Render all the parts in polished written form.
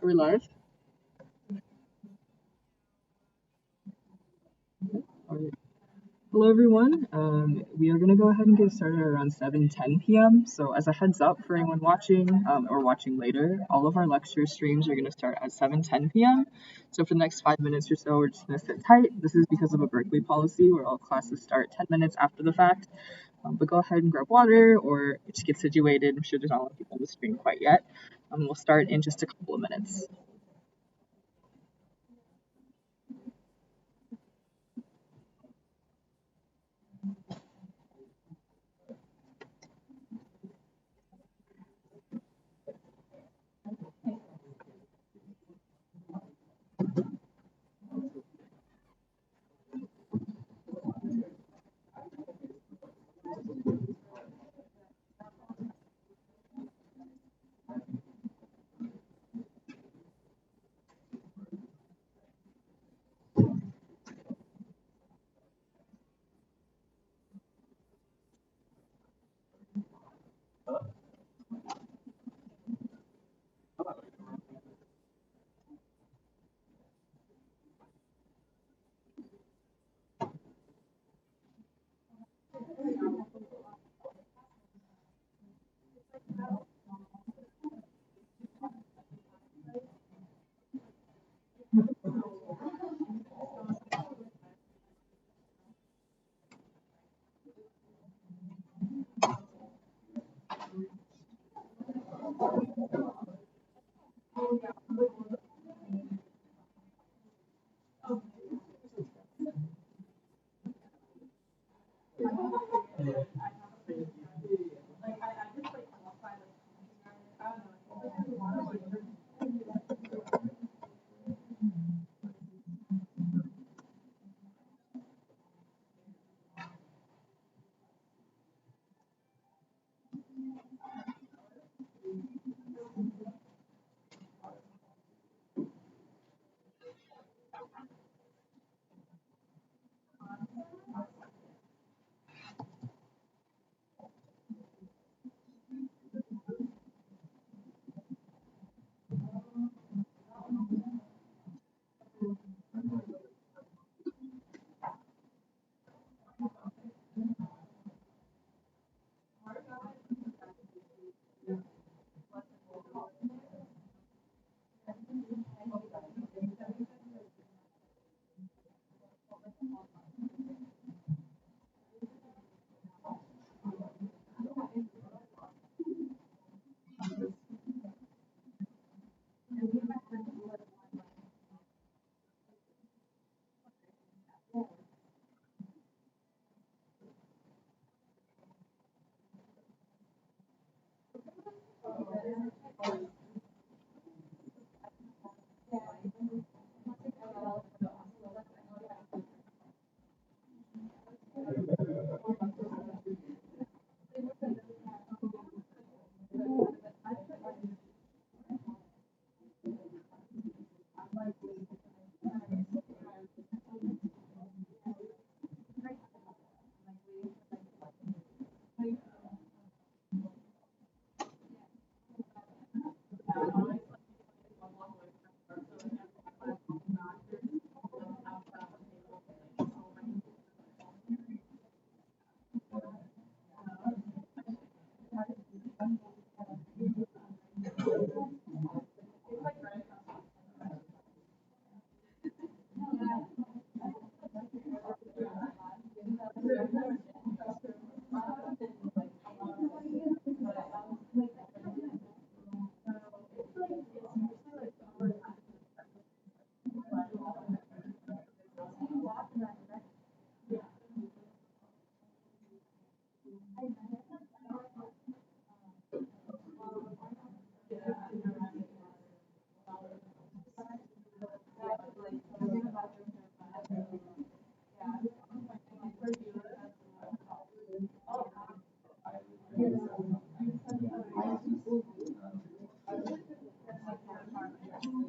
We're live. All right. Hello, everyone. We are going to go ahead and get started around 7:10 p.m. So, as a heads up for anyone watching or watching later, all of our lecture streams are going to start at 7:10 p.m. So, for the next 5 minutes or so, we're just going to sit tight. This is because of a Berkeley policy where all classes start 10 minutes after the fact. But go ahead and grab water or just get situated. I'm sure there's not a lot of people on the stream quite yet. We'll start in just a couple of minutes.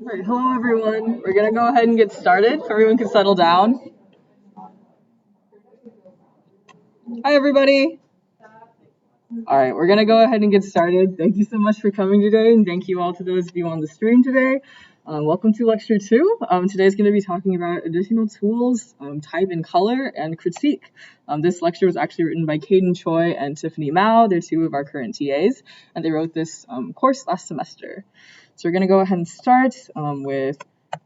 All right, hello everyone. We're gonna go ahead and get started so everyone can settle down. Hi everybody. All right, we're gonna go ahead and get started. Thank you so much for coming today, and thank you all to those of you on the stream today. Welcome to lecture 2. Today's gonna be talking about additional tools, type and color, and critique. This lecture was actually written by Caden, Choi, and Tiffany Mao. They're 2 of our current TAs, and they wrote this course last semester. So we're gonna go ahead and start with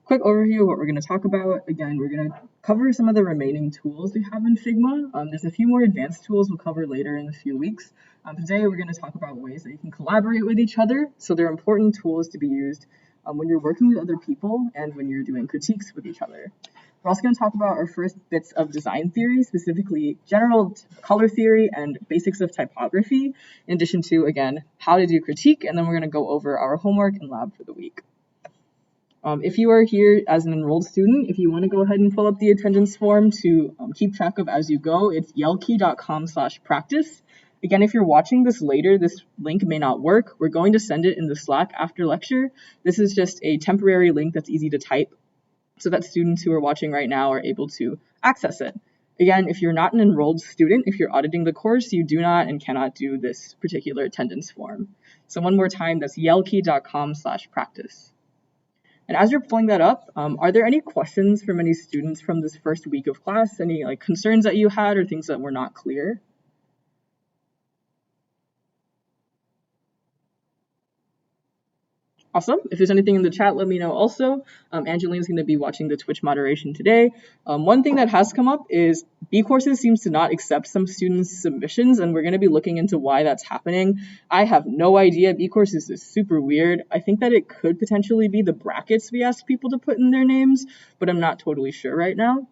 quick overview of what we're going to talk about. Again, we're going to cover some of the remaining tools we have in Figma. There's a few more advanced tools we'll cover later in a few weeks. Today, we're going to talk about ways that you can collaborate with each other. So they're important tools to be used when you're working with other people and when you're doing critiques with each other. We're also going to talk about our first bits of design theory, specifically general color theory and basics of typography, in addition to, again, how to do critique, and then we're going to go over our homework and lab for the week. If you are here as an enrolled student, if you want to go ahead and fill up the attendance form to keep track of as you go, it's yellkey.com/practice. Again, if you're watching this later, this link may not work. We're going to send it in the Slack after lecture. This is just a temporary link that's easy to type so that students who are watching right now are able to access it. Again, if you're not an enrolled student, if you're auditing the course, you do not and cannot do this particular attendance form. So one more time, that's yellkey.com/practice. And as you're pulling that up, are there any questions from any students from this first week of class? Any concerns that you had or things that were not clear? Awesome. If there's anything in the chat, let me know also. Angelina's going to be watching the Twitch moderation today. One thing that has come up is B-Courses seems to not accept some students' submissions, and we're going to be looking into why that's happening. I have no idea. B-Courses is super weird. I think that it could potentially be the brackets we ask people to put in their names, but I'm not totally sure right now.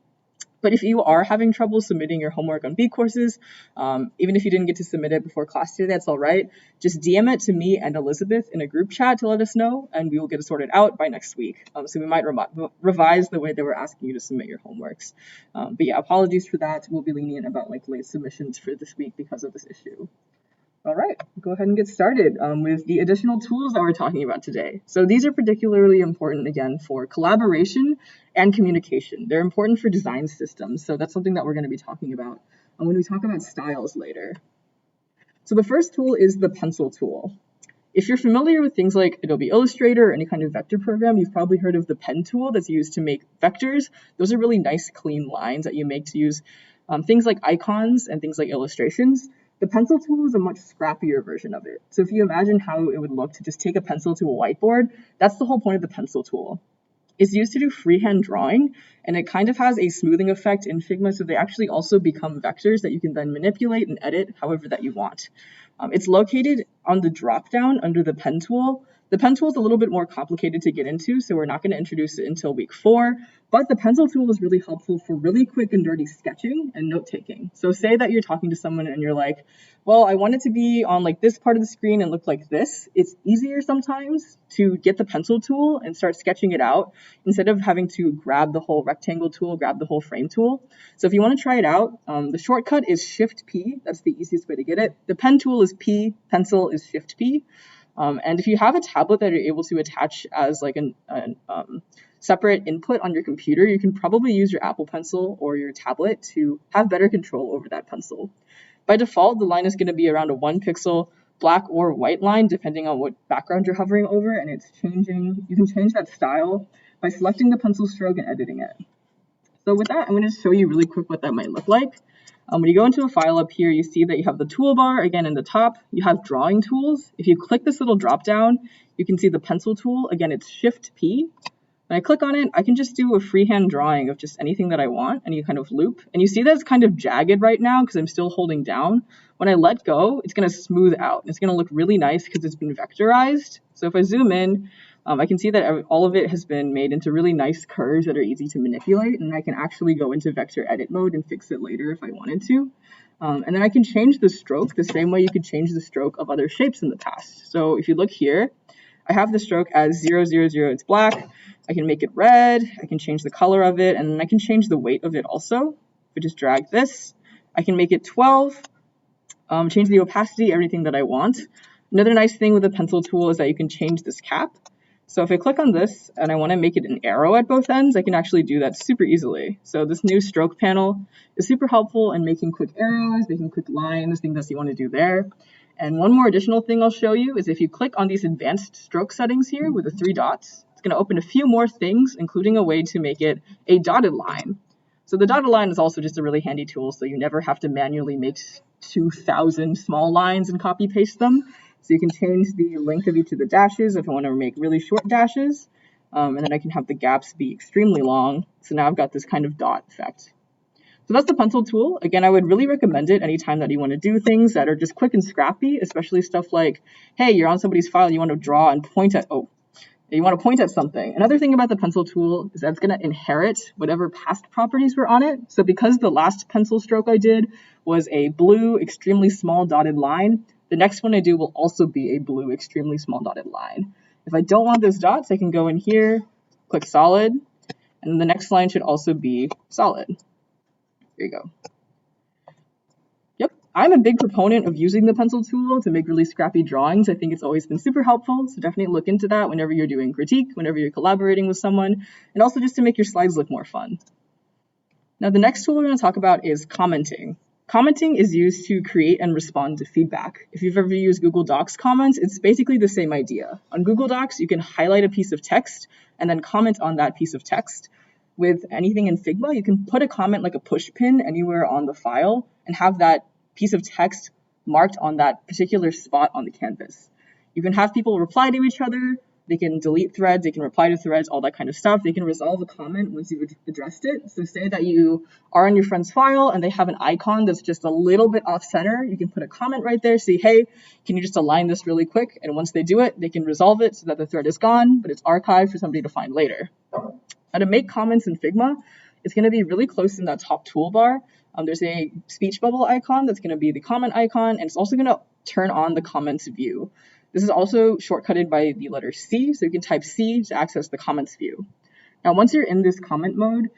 But if you are having trouble submitting your homework on B-Courses, even if you didn't get to submit it before class today, that's all right. Just DM it to me and Elizabeth in a group chat to let us know, and we will get it sorted out by next week. So we might revise the way that we're asking you to submit your homeworks. But yeah, apologies for that. We'll be lenient about late submissions for this week because of this issue. All right, go ahead and get started with the additional tools that we're talking about today. So these are particularly important, again, for collaboration and communication. They're important for design systems, so that's something that we're going to be talking about when we talk about styles later. So the first tool is the pencil tool. If you're familiar with things like Adobe Illustrator or any kind of vector program, you've probably heard of the pen tool that's used to make vectors. Those are really nice, clean lines that you make to use things like icons and things like illustrations. The pencil tool is a much scrappier version of it. So if you imagine how it would look to just take a pencil to a whiteboard, that's the whole point of the pencil tool. It's used to do freehand drawing, and it kind of has a smoothing effect in Figma, so they actually also become vectors that you can then manipulate and edit however that you want. It's located on the drop-down under the pen tool. The pen tool is a little bit more complicated to get into, so we're not going to introduce it until week 4, but the pencil tool is really helpful for really quick and dirty sketching and note-taking. So say that you're talking to someone and you're like, well, I want it to be on this part of the screen and look like this. It's easier sometimes to get the pencil tool and start sketching it out instead of having to grab the whole rectangle tool, grab the whole frame tool. So if you want to try it out, the shortcut is Shift-P. That's the easiest way to get it. The pen tool is P, pencil is Shift-P. And if you have a tablet that you're able to attach as an separate input on your computer, you can probably use your Apple Pencil or your tablet to have better control over that pencil. By default, the line is going to be around a 1 pixel black or white line, depending on what background you're hovering over, and it's changing. You can change that style by selecting the pencil stroke and editing it. So with that, I'm going to show you really quick what that might look like. When you go into a file up here, you see that you have the toolbar. Again, in the top, you have drawing tools. If you click this little drop down, you can see the pencil tool. Again, it's Shift-P. When I click on it, I can just do a freehand drawing of just anything that I want, any kind of loop. And you see that it's kind of jagged right now because I'm still holding down. When I let go, it's going to smooth out. It's going to look really nice because it's been vectorized. So if I zoom in, I can see that all of it has been made into really nice curves that are easy to manipulate, and I can actually go into vector edit mode and fix it later if I wanted to. And then I can change the stroke the same way you could change the stroke of other shapes in the past. So if you look here, I have the stroke as 0, 0, 0, it's black. I can make it red, I can change the color of it, and then I can change the weight of it also. If I just drag this, I can make it 12, change the opacity, everything that I want. Another nice thing with the pencil tool is that you can change this cap. So if I click on this and I want to make it an arrow at both ends, I can actually do that super easily. So this new stroke panel is super helpful in making quick arrows, making quick lines, things that you want to do there. And one more additional thing I'll show you is if you click on these advanced stroke settings here with the 3 dots, it's going to open a few more things, including a way to make it a dotted line. So the dotted line is also just a really handy tool, so you never have to manually make 2,000 small lines and copy paste them. So you can change the length of each of the dashes if I want to make really short dashes, and then I can have the gaps be extremely long. So now I've got this kind of dot effect. So that's the pencil tool. Again, I would really recommend it anytime that you want to do things that are just quick and scrappy, especially stuff like, hey, you're on somebody's file, you want to draw and point at, you want to point at something. Another thing about the pencil tool is that it's going to inherit whatever past properties were on it. So because the last pencil stroke I did was a blue, extremely small dotted line, the next one I do will also be a blue, extremely small dotted line. If I don't want those dots, I can go in here, click solid, and the next line should also be solid. There you go. Yep, I'm a big proponent of using the pencil tool to make really scrappy drawings. I think it's always been super helpful, so definitely look into that whenever you're doing critique, whenever you're collaborating with someone, and also just to make your slides look more fun. Now, the next tool we're going to talk about is commenting. Commenting is used to create and respond to feedback. If you've ever used Google Docs comments, it's basically the same idea. On Google Docs, you can highlight a piece of text and then comment on that piece of text. With anything in Figma, you can put a comment like a push pin anywhere on the file and have that piece of text marked on that particular spot on the canvas. You can have people reply to each other, they can delete threads, they can reply to threads, all that kind of stuff. They can resolve a comment once you've addressed it. So say that you are on your friend's file and they have an icon that's just a little bit off center. You can put a comment right there, say, hey, can you just align this really quick? And once they do it, they can resolve it so that the thread is gone, but it's archived for somebody to find later. Now, to make comments in Figma, it's going to be really close in that top toolbar. There's a speech bubble icon that's going to be the comment icon, and it's also going to turn on the comments view. This is also shortcutted by the letter C, so you can type C to access the comments view. Now, once you're in this comment mode,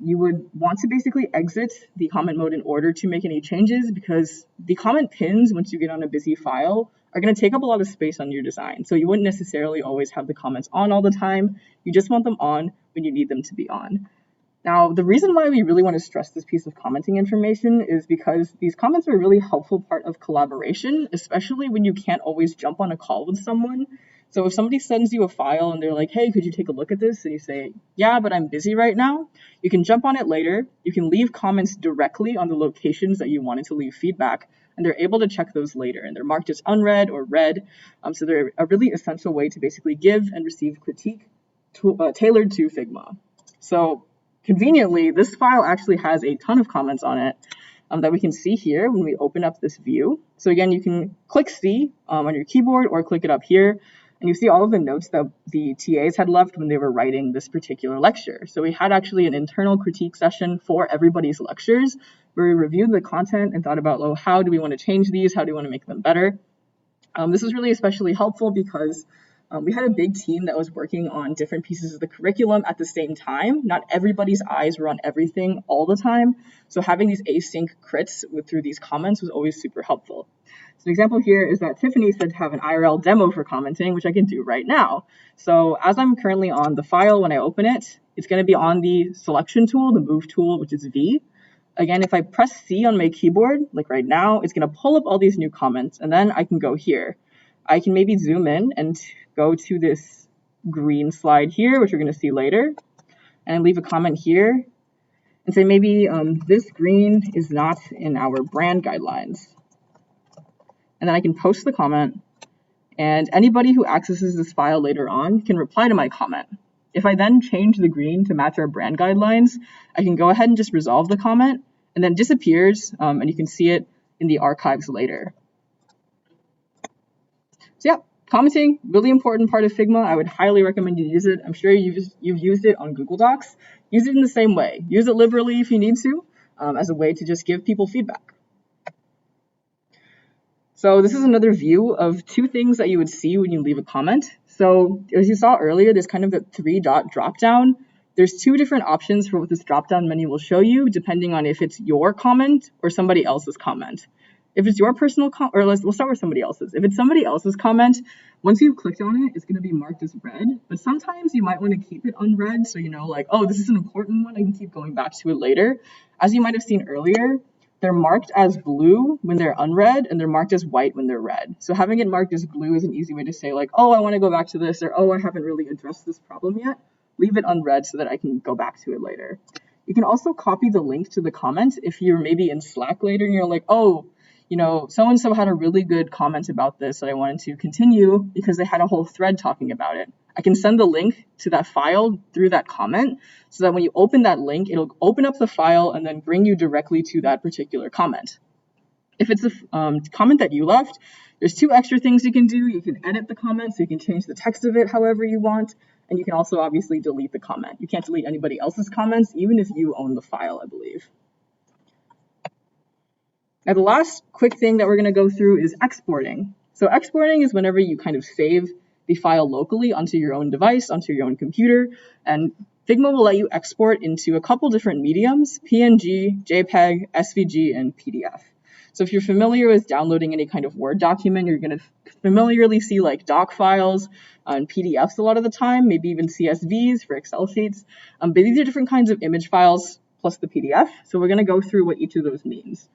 you would want to basically exit the comment mode in order to make any changes, because the comment pins, once you get on a busy file, are going to take up a lot of space on your design. So you wouldn't necessarily always have the comments on all the time. You just want them on when you need them to be on. Now, the reason why we really want to stress this piece of commenting information is because these comments are a really helpful part of collaboration, especially when you can't always jump on a call with someone. So if somebody sends you a file and they're like, hey, could you take a look at this? And you say, yeah, but I'm busy right now. You can jump on it later. You can leave comments directly on the locations that you wanted to leave feedback, and they're able to check those later. And they're marked as unread or read. So they're a really essential way to basically give and receive critique tailored to Figma. So conveniently, this file actually has a ton of comments on it that we can see here when we open up this view. So again, you can click C on your keyboard or click it up here, and you see all of the notes that the TAs had left when they were writing this particular lecture. So we had actually an internal critique session for everybody's lectures where we reviewed the content and thought about, oh, how do we want to change these? How do we want to make them better? This was really especially helpful because we had a big team that was working on different pieces of the curriculum at the same time. Not everybody's eyes were on everything all the time. So having these async crits through these comments was always super helpful. So an example here is that Tiffany said to have an IRL demo for commenting, which I can do right now. So as I'm currently on the file, when I open it, it's going to be on the selection tool, the move tool, which is V. Again, if I press C on my keyboard, like right now, it's going to pull up all these new comments, and then I can go here. I can maybe zoom in and go to this green slide here, which we're going to see later, and leave a comment here and say maybe this green is not in our brand guidelines. And then I can post the comment, and anybody who accesses this file later on can reply to my comment. If I then change the green to match our brand guidelines, I can go ahead and just resolve the comment, and then it disappears, and you can see it in the archives later. So yeah, commenting, really important part of Figma. I would highly recommend you use it. I'm sure you've used it on Google Docs. Use it in the same way. Use it liberally if you need to, as a way to just give people feedback. So this is another view of two things that you would see when you leave a comment. So as you saw earlier, there's kind of a 3-dot dropdown. There's two different options for what this dropdown menu will show you, depending on if it's your comment or somebody else's comment. If it's your personal comment, or we'll start with somebody else's. If it's somebody else's comment, once you've clicked on it, it's going to be marked as read. But sometimes you might want to keep it unread, so you know, like, oh, this is an important one. I can keep going back to it later. As you might have seen earlier, they're marked as blue when they're unread, and they're marked as white when they're read. So having it marked as blue is an easy way to say like, oh, I want to go back to this, or oh, I haven't really addressed this problem yet. Leave it unread so that I can go back to it later. You can also copy the link to the comment if you're maybe in Slack later and you're like, oh, you know, so-and-so had a really good comment about this that I wanted to continue because they had a whole thread talking about it. I can send the link to that file through that comment so that when you open that link, it'll open up the file and then bring you directly to that particular comment. If it's a comment that you left, there's 2 extra things you can do. You can edit the comment, so you can change the text of it however you want, and you can also obviously delete the comment. You can't delete anybody else's comments, even if you own the file, I believe. Now, the last quick thing that we're going to go through is exporting. So exporting is whenever you kind of save the file locally onto your own device, onto your own computer, and Figma will let you export into a couple different mediums: PNG, JPEG, SVG, and PDF. So if you're familiar with downloading any kind of Word document, you're going to familiarly see like doc files and PDFs a lot of the time, maybe even CSVs for Excel sheets. But these are different kinds of image files plus the PDF. So we're going to go through what each of those means.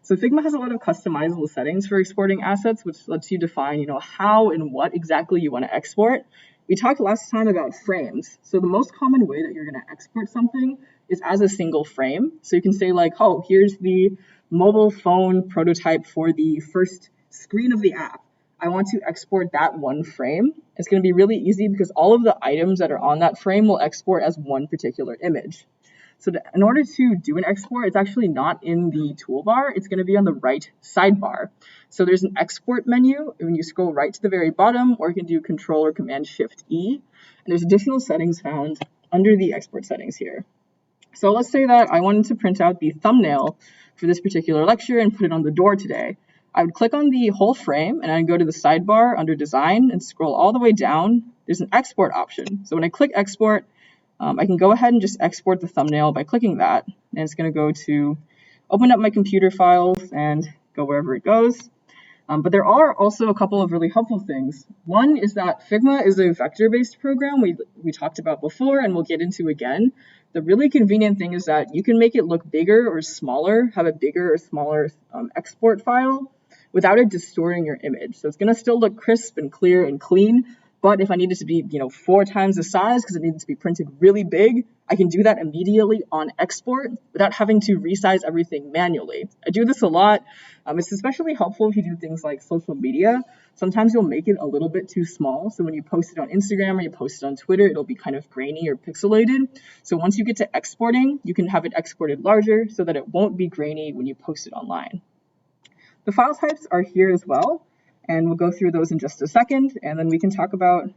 So Figma has a lot of customizable settings for exporting assets, which lets you define, how and what exactly you want to export. We talked last time about frames. So the most common way that you're going to export something is as a single frame. So you can say like, oh, here's the mobile phone prototype for the first screen of the app. I want to export that one frame. It's going to be really easy because all of the items that are on that frame will export as one particular image. So in order to do an export, it's actually not in the toolbar. It's going to be on the right sidebar. So there's an export menu when you scroll right to the very bottom, or you can do Control or Command Shift E. And there's additional settings found under the export settings here. So let's say that I wanted to print out the thumbnail for this particular lecture and put it on the door today. I would click on the whole frame and I'd go to the sidebar under Design and scroll all the way down. There's an export option. So when I click export, I can go ahead and just export the thumbnail by clicking that. And it's going to go to open up my computer files and go wherever it goes. But there are also a couple of really helpful things. One is that Figma is a vector-based program we talked about before and we'll get into again. The really convenient thing is that you can make it look bigger or smaller, have a bigger or smaller export file without it distorting your image. So it's going to still look crisp and clear and clean. But if I need it to be, 4 times the size because it needs to be printed really big, I can do that immediately on export without having to resize everything manually. I do this a lot. It's especially helpful if you do things like social media. Sometimes you'll make it a little bit too small. So when you post it on Instagram or you post it on Twitter, it'll be kind of grainy or pixelated. So once you get to exporting, you can have it exported larger so that it won't be grainy when you post it online. The file types are here as well. And we'll go through those in just a second, and then we can talk about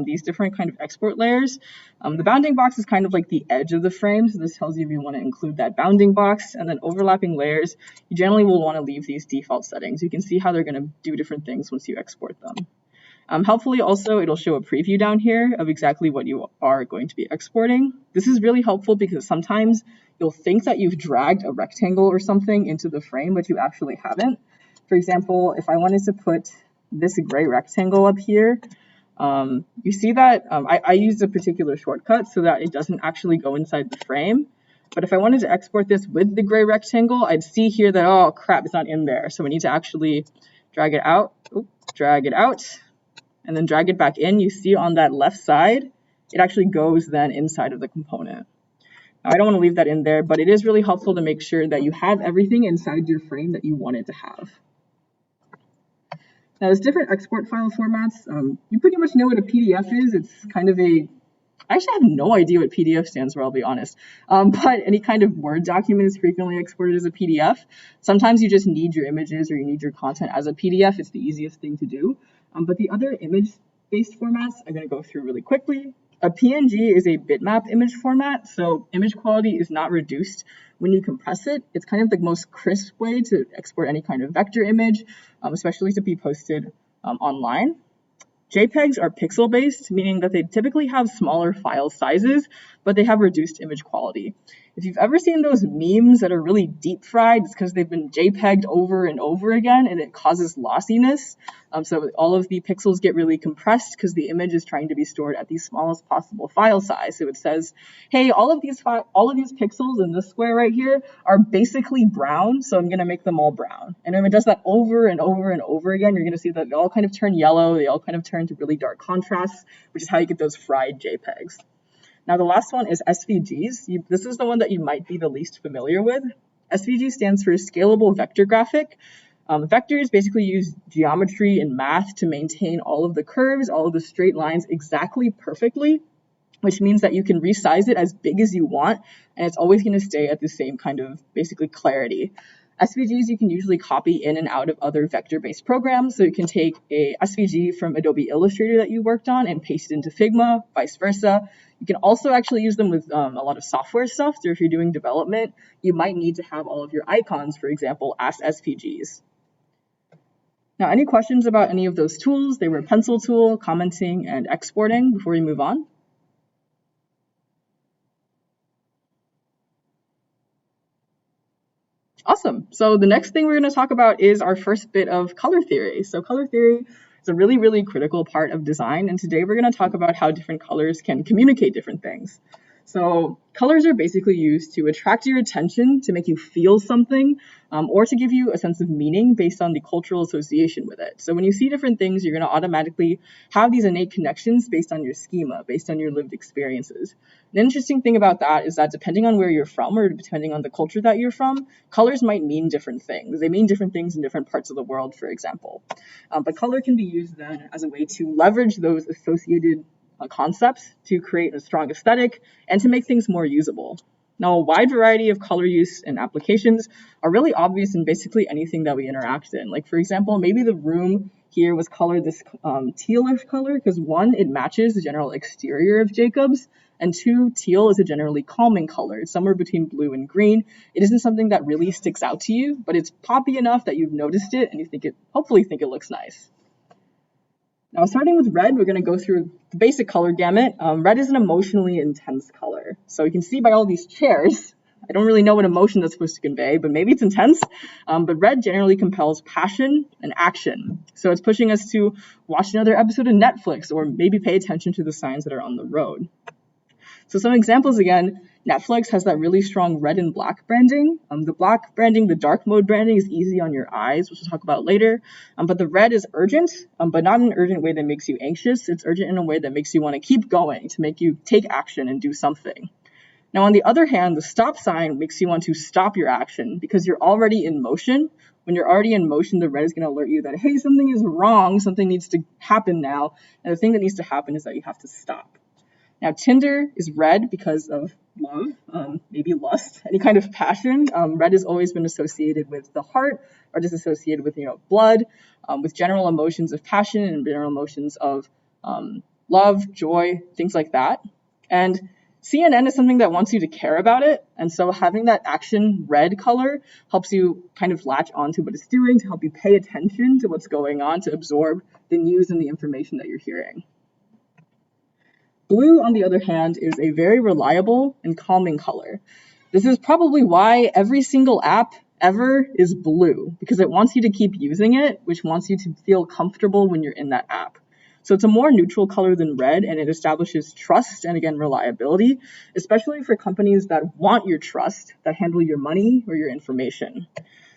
these different kind of export layers. The bounding box is kind of like the edge of the frame, so this tells you if you want to include that bounding box, and then overlapping layers, you generally will want to leave these default settings. You can see how they're going to do different things once you export them. Helpfully also, it'll show a preview down here of exactly what you are going to be exporting. This is really helpful because sometimes you'll think that you've dragged a rectangle or something into the frame, but you actually haven't. For example, if I wanted to put this gray rectangle up here, you see that I used a particular shortcut so that it doesn't actually go inside the frame. But if I wanted to export this with the gray rectangle, I'd see here that, oh crap, it's not in there. So we need to actually drag it out, and then drag it back in. You see on that left side, it actually goes then inside of the component. Now, I don't want to leave that in there, but it is really helpful to make sure that you have everything inside your frame that you want it to have. Now, there's different export file formats. You pretty much know what a PDF is. It's kind of I actually have no idea what PDF stands for, I'll be honest. But any kind of Word document is frequently exported as a PDF. Sometimes you just need your images or you need your content as a PDF. It's the easiest thing to do. But the other image-based formats I'm going to go through really quickly. A PNG is a bitmap image format, so image quality is not reduced when you compress it. It's kind of the most crisp way to export any kind of vector image, especially to be posted online. JPEGs are pixel-based, meaning that they typically have smaller file sizes, but they have reduced image quality. If you've ever seen those memes that are really deep fried, it's because they've been JPEG'd over and over again, and it causes lossiness. So all of the pixels get really compressed because the image is trying to be stored at the smallest possible file size. So it says, hey, all of these pixels in this square right here are basically brown, so I'm going to make them all brown. And when it does that over and over and over again, you're going to see that they all kind of turn yellow, they all kind of turn to really dark contrasts, which is how you get those fried JPEGs. Now the last one is SVGs. This is the one that you might be the least familiar with. SVG stands for Scalable Vector Graphic. Vectors basically use geometry and math to maintain all of the curves, all of the straight lines exactly perfectly, which means that you can resize it as big as you want, and it's always going to stay at the same kind of basically clarity. SVGs you can usually copy in and out of other vector-based programs, so you can take a SVG from Adobe Illustrator that you worked on and paste it into Figma, vice versa. You can also actually use them with a lot of software stuff, so if you're doing development, you might need to have all of your icons, for example, as SVGs. Now, any questions about any of those tools? They were pencil tool, commenting, and exporting before we move on. Awesome. So the next thing we're going to talk about is our first bit of color theory. So color theory is a really, really critical part of design. And today we're going to talk about how different colors can communicate different things. So colors are basically used to attract your attention, to make you feel something, or to give you a sense of meaning based on the cultural association with it. So when you see different things, you're going to automatically have these innate connections based on your schema, based on your lived experiences. An interesting thing about that is that depending on where you're from or depending on the culture that you're from, colors might mean different things. They mean different things in different parts of the world, for example. But color can be used then as a way to leverage those associated concepts to create a strong aesthetic and to make things more usable. Now, a wide variety of color use and applications are really obvious in basically anything that we interact in. Like, for example, maybe the room here was colored this tealish color because one, it matches the general exterior of Jacob's, and two, teal is a generally calming color. It's somewhere between blue and green. It isn't something that really sticks out to you, but it's poppy enough that you've noticed it and you hopefully think it looks nice. Now, starting with red, we're going to go through the basic color gamut. Red is an emotionally intense color. So you can see by all these chairs, I don't really know what emotion that's supposed to convey, but maybe it's intense. But red generally compels passion and action. So it's pushing us to watch another episode of Netflix or maybe pay attention to the signs that are on the road. So some examples again, Netflix has that really strong red and black branding. The black branding, the dark mode branding is easy on your eyes, which we'll talk about later. But the red is urgent, but not in an urgent way that makes you anxious. It's urgent in a way that makes you want to keep going, to make you take action and do something. Now, on the other hand, the stop sign makes you want to stop your action because you're already in motion. When you're already in motion, the red is going to alert you that, hey, something is wrong, something needs to happen now. And the thing that needs to happen is that you have to stop. Now, Tinder is red because of love, maybe lust, any kind of passion. Red has always been associated with the heart, or just associated with, blood, with general emotions of passion and general emotions of love, joy, things like that. And CNN is something that wants you to care about it. And so having that action red color helps you kind of latch onto what it's doing, to help you pay attention to what's going on, to absorb the news and the information that you're hearing. Blue, on the other hand, is a very reliable and calming color. This is probably why every single app ever is blue, because it wants you to keep using it, which wants you to feel comfortable when you're in that app. So it's a more neutral color than red, and it establishes trust and, again, reliability, especially for companies that want your trust, that handle your money or your information.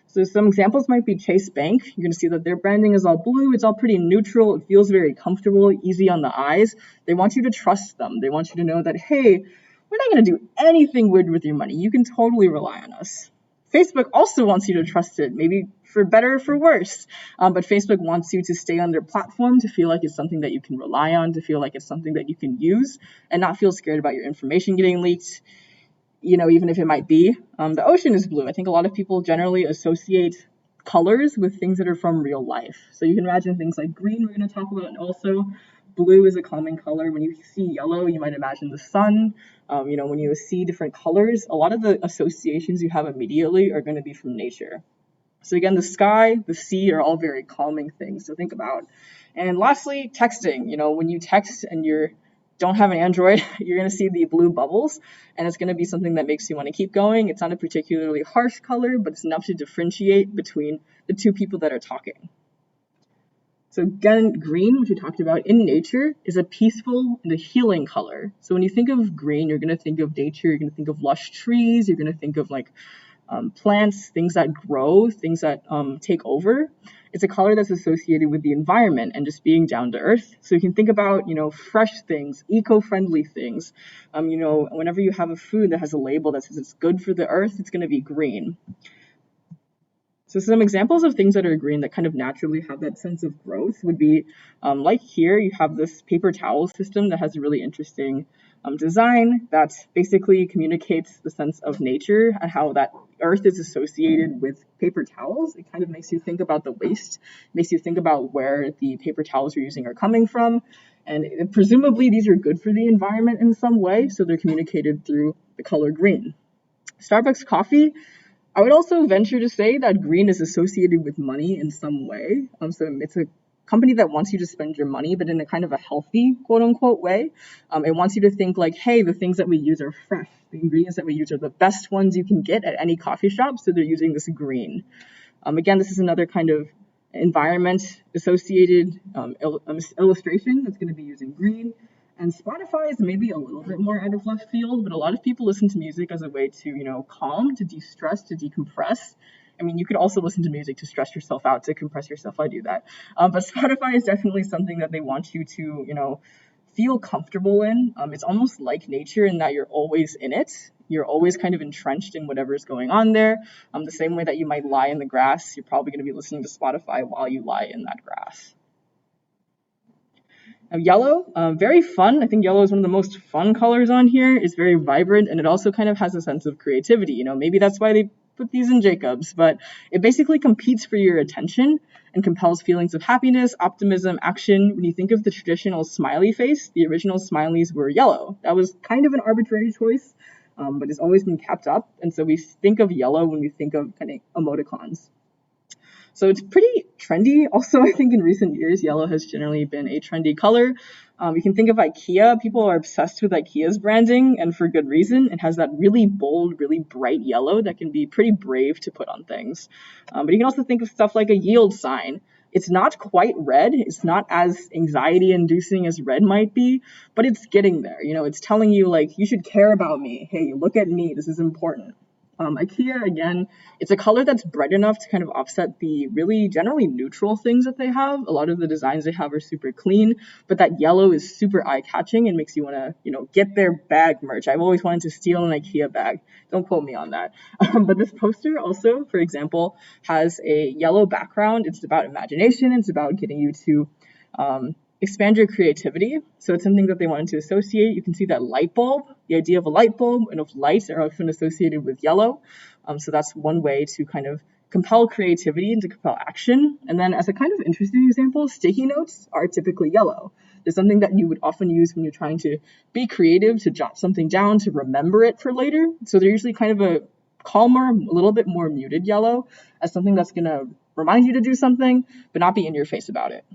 So some examples might be Chase Bank. You're going to see that their branding is all blue. It's all pretty neutral. It feels very comfortable, easy on the eyes. They want you to trust them. They want you to know that, hey, we're not going to do anything weird with your money. You can totally rely on us. Facebook also wants you to trust it, maybe for better or for worse. But Facebook wants you to stay on their platform, to feel like it's something that you can rely on, to feel like it's something that you can use, and not feel scared about your information getting leaked. Even if it might be. The ocean is blue. I think a lot of people generally associate colors with things that are from real life. So you can imagine things like green we're going to talk about, and also blue is a calming color. When you see yellow, you might imagine the sun. When you see different colors, a lot of the associations you have immediately are going to be from nature. So again, the sky, the sea are all very calming things to think about. And lastly, texting. When you text and you're don't have an Android, you're going to see the blue bubbles, and it's going to be something that makes you want to keep going. It's not a particularly harsh color, but it's enough to differentiate between the two people that are talking. So again, green, which we talked about in nature, is a peaceful and a healing color. So when you think of green, you're going to think of nature, you're going to think of lush trees, you're going to think of like plants, things that grow, things that take over. It's a color that's associated with the environment and just being down to earth. So you can think about, fresh things, eco-friendly things. Whenever you have a food that has a label that says it's good for the earth, it's going to be green. So some examples of things that are green that kind of naturally have that sense of growth would be, like here, you have this paper towel system that has a really interesting design that basically communicates the sense of nature and how that earth is associated with paper towels. It kind of makes you think about the waste, makes you think about where the paper towels you're using are coming from. And presumably these are good for the environment in some way, so they're communicated through the color green. Starbucks coffee, I would also venture to say that green is associated with money in some way. So it's a company that wants you to spend your money, but in a kind of a healthy, quote unquote, way. It wants you to think like, hey, the things that we use are fresh. The ingredients that we use are the best ones you can get at any coffee shop, so they're using this green. Again, this is another kind of environment associated illustration that's going to be using green. And Spotify is maybe a little bit more out of left field, but a lot of people listen to music as a way to, calm, to de-stress, to decompress. I mean, you could also listen to music to stress yourself out, to compress yourself. I do that. But Spotify is definitely something that they want you to, feel comfortable in. It's almost like nature in that you're always in it. You're always kind of entrenched in whatever's going on there. The same way that you might lie in the grass, you're probably going to be listening to Spotify while you lie in that grass. Now, yellow, very fun. I think yellow is one of the most fun colors on here. It's very vibrant, and it also kind of has a sense of creativity. Maybe that's why they put these in Jacobs, but it basically competes for your attention and compels feelings of happiness, optimism, action. When you think of the traditional smiley face, the original smileys were yellow. That was kind of an arbitrary choice, but it's always been kept up, and so we think of yellow when we think of kind of emoticons. So it's pretty trendy. Also, I think in recent years, yellow has generally been a trendy color. You can think of IKEA. People are obsessed with IKEA's branding, and for good reason. It has that really bold, really bright yellow that can be pretty brave to put on things. But you can also think of stuff like a yield sign. It's not quite red. It's not as anxiety-inducing as red might be, but it's getting there. It's telling you, like, you should care about me. Hey, look at me. This is important. IKEA, again, it's a color that's bright enough to kind of offset the really generally neutral things that they have. A lot of the designs they have are super clean, but that yellow is super eye-catching and makes you want to, get their bag merch. I've always wanted to steal an IKEA bag. Don't quote me on that. But this poster also, for example, has a yellow background. It's about imagination. It's about getting you to expand your creativity. So it's something that they wanted to associate. You can see that light bulb, the idea of a light bulb and of light are often associated with yellow. So that's one way to kind of compel creativity and to compel action. And then as a kind of interesting example, sticky notes are typically yellow. There's something that you would often use when you're trying to be creative, to jot something down, to remember it for later. So they're usually kind of a calmer, a little bit more muted yellow as something that's going to remind you to do something, but not be in your face about it.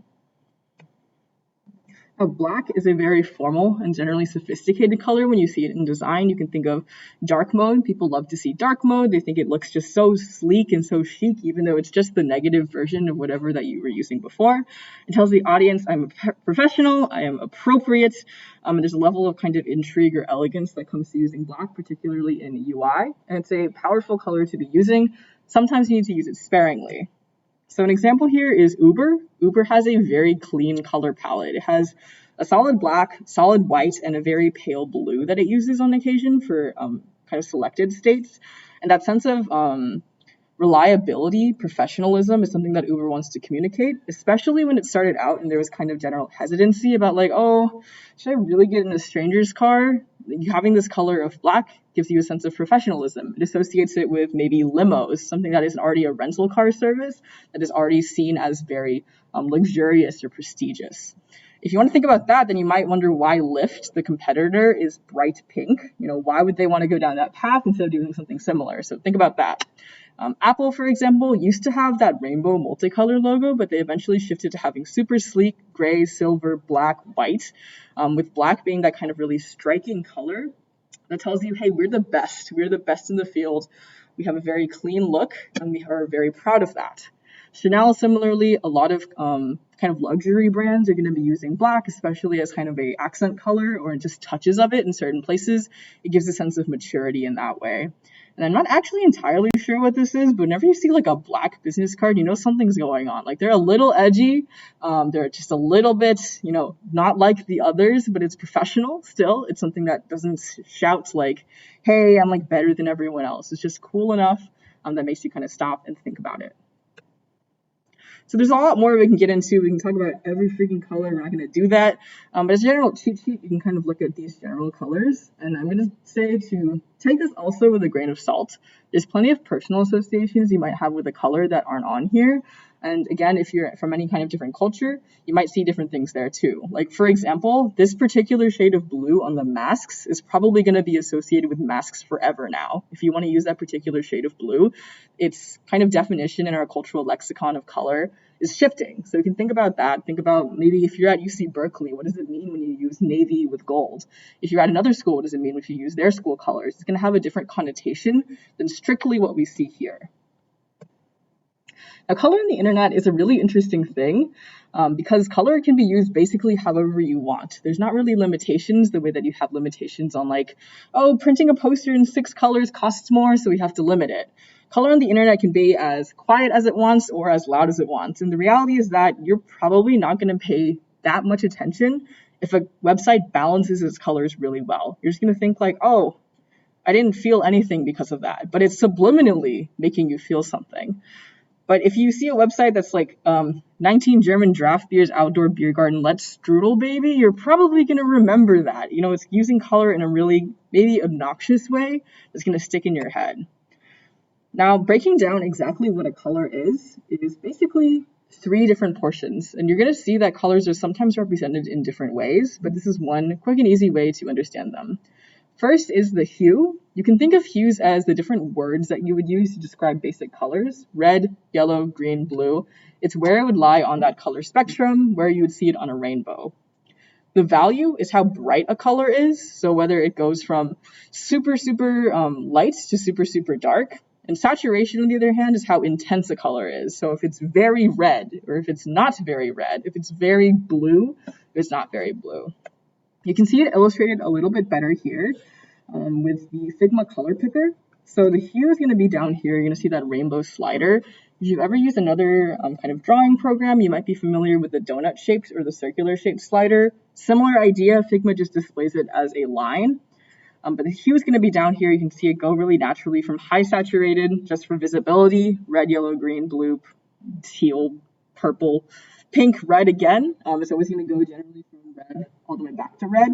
Black is a very formal and generally sophisticated color. When you see it in design, you can think of dark mode. People love to see dark mode. They think it looks just so sleek and so chic, even though it's just the negative version of whatever that you were using before. It tells the audience, I'm a professional, I am appropriate. There's a level of kind of intrigue or elegance that comes to using black, particularly in UI. And it's a powerful color to be using. Sometimes you need to use it sparingly. So an example here is Uber. Uber has a very clean color palette. It has a solid black, solid white, and a very pale blue that it uses on occasion for kind of selected states. And that sense of reliability, professionalism is something that Uber wants to communicate, especially when it started out and there was kind of general hesitancy about like, oh, should I really get in a stranger's car? Having this color of black gives you a sense of professionalism. It associates it with maybe limos, something that is already a rental car service that is already seen as very luxurious or prestigious. If you want to think about that, then you might wonder why Lyft, the competitor, is bright pink. Why would they want to go down that path instead of doing something similar? So think about that. Apple, for example, used to have that rainbow multicolor logo, but they eventually shifted to having super sleek gray, silver, black, white, with black being that kind of really striking color that tells you, hey, we're the best. We're the best in the field. We have a very clean look, and we are very proud of that. Chanel, similarly, a lot of kind of luxury brands are going to be using black, especially as kind of a accent color or just touches of it in certain places. It gives a sense of maturity in that way. And I'm not actually entirely sure what this is, but whenever you see like a black business card, you know something's going on. Like they're a little edgy. They're just a little bit, not like the others, but it's professional still. It's something that doesn't shout like, hey, I'm like better than everyone else. It's just cool enough that makes you kind of stop and think about it. So there's a lot more we can get into. We can talk about every freaking color. We're not going to do that. But as a general cheat sheet, you can kind of look at these general colors. And I'm going to say to take this also with a grain of salt. There's plenty of personal associations you might have with a color that aren't on here. And again, if you're from any kind of different culture, you might see different things there too. Like, for example, this particular shade of blue on the masks is probably going to be associated with masks forever now. If you want to use that particular shade of blue, its kind of definition in our cultural lexicon of color is shifting. So you can think about that. Think about maybe if you're at UC Berkeley, what does it mean when you use navy with gold? If you're at another school, what does it mean if you use their school colors? It's going to have a different connotation than strictly what we see here. Now, color on the internet is a really interesting thing because color can be used basically however you want. There's not really limitations the way that you have limitations on like, oh, printing a poster in 6 colors costs more, so we have to limit it. Color on the internet can be as quiet as it wants or as loud as it wants. And the reality is that you're probably not going to pay that much attention if a website balances its colors really well. You're just going to think like, oh, I didn't feel anything because of that. But it's subliminally making you feel something. But if you see a website that's like 19 German draft beers, outdoor beer garden, let's strudel baby, you're probably going to remember that. It's using color in a really maybe obnoxious way that's going to stick in your head. Now, breaking down exactly what a color is basically 3 different portions. And you're going to see that colors are sometimes represented in different ways, but this is one quick and easy way to understand them. First is the hue. You can think of hues as the different words that you would use to describe basic colors: red, yellow, green, blue. It's where it would lie on that color spectrum, where you would see it on a rainbow. The value is how bright a color is, so whether it goes from super, super light to super, super dark. And saturation, on the other hand, is how intense a color is. So if it's very red, or if it's not very red, if it's very blue, or it's not very blue. You can see it illustrated a little bit better here with the Figma color picker. So the hue is going to be down here. You're going to see that rainbow slider. If you've ever used another kind of drawing program, you might be familiar with the donut shaped or the circular shaped slider. Similar idea, Figma just displays it as a line. But the hue is going to be down here. You can see it go really naturally from high saturated, just for visibility, red, yellow, green, blue, teal, purple, pink, red again. It's always going to go generally from red all the way back to red.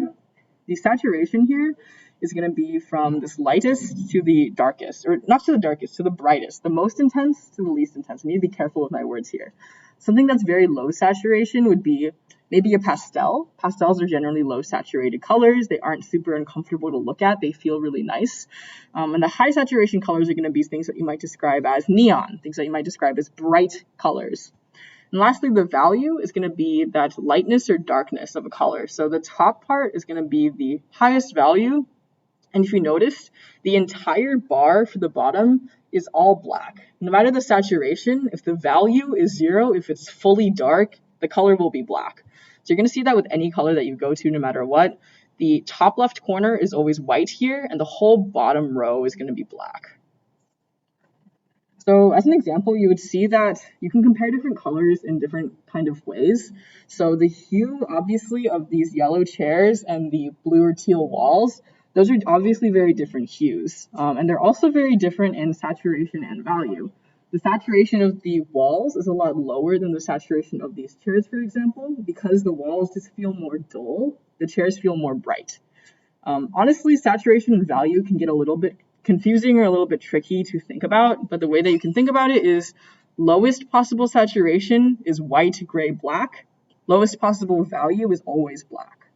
The saturation here is going to be from this lightest to the darkest, or not to the darkest, to the brightest, the most intense to the least intense. I need to be careful with my words here. Something that's very low saturation would be maybe a pastel. Pastels are generally low saturated colors. They aren't super uncomfortable to look at. They feel really nice. And the high saturation colors are going to be things that you might describe as neon, things that you might describe as bright colors. And lastly, the value is going to be that lightness or darkness of a color. So the top part is going to be the highest value. And if you notice, the entire bar for the bottom is all black. No matter the saturation, if the value is 0, if it's fully dark, the color will be black. So you're going to see that with any color that you go to, no matter what. The top left corner is always white here, and the whole bottom row is going to be black. So as an example, you would see that you can compare different colors in different kind of ways. So the hue, obviously, of these yellow chairs and the blue or teal walls, those are obviously very different hues. And they're also very different in saturation and value. The saturation of the walls is a lot lower than the saturation of these chairs, for example, because the walls just feel more dull. The chairs feel more bright. Honestly, saturation and value can get a little bit confusing or a little bit tricky to think about, but the way that you can think about it is lowest possible saturation is white, gray, black. Lowest possible value is always black.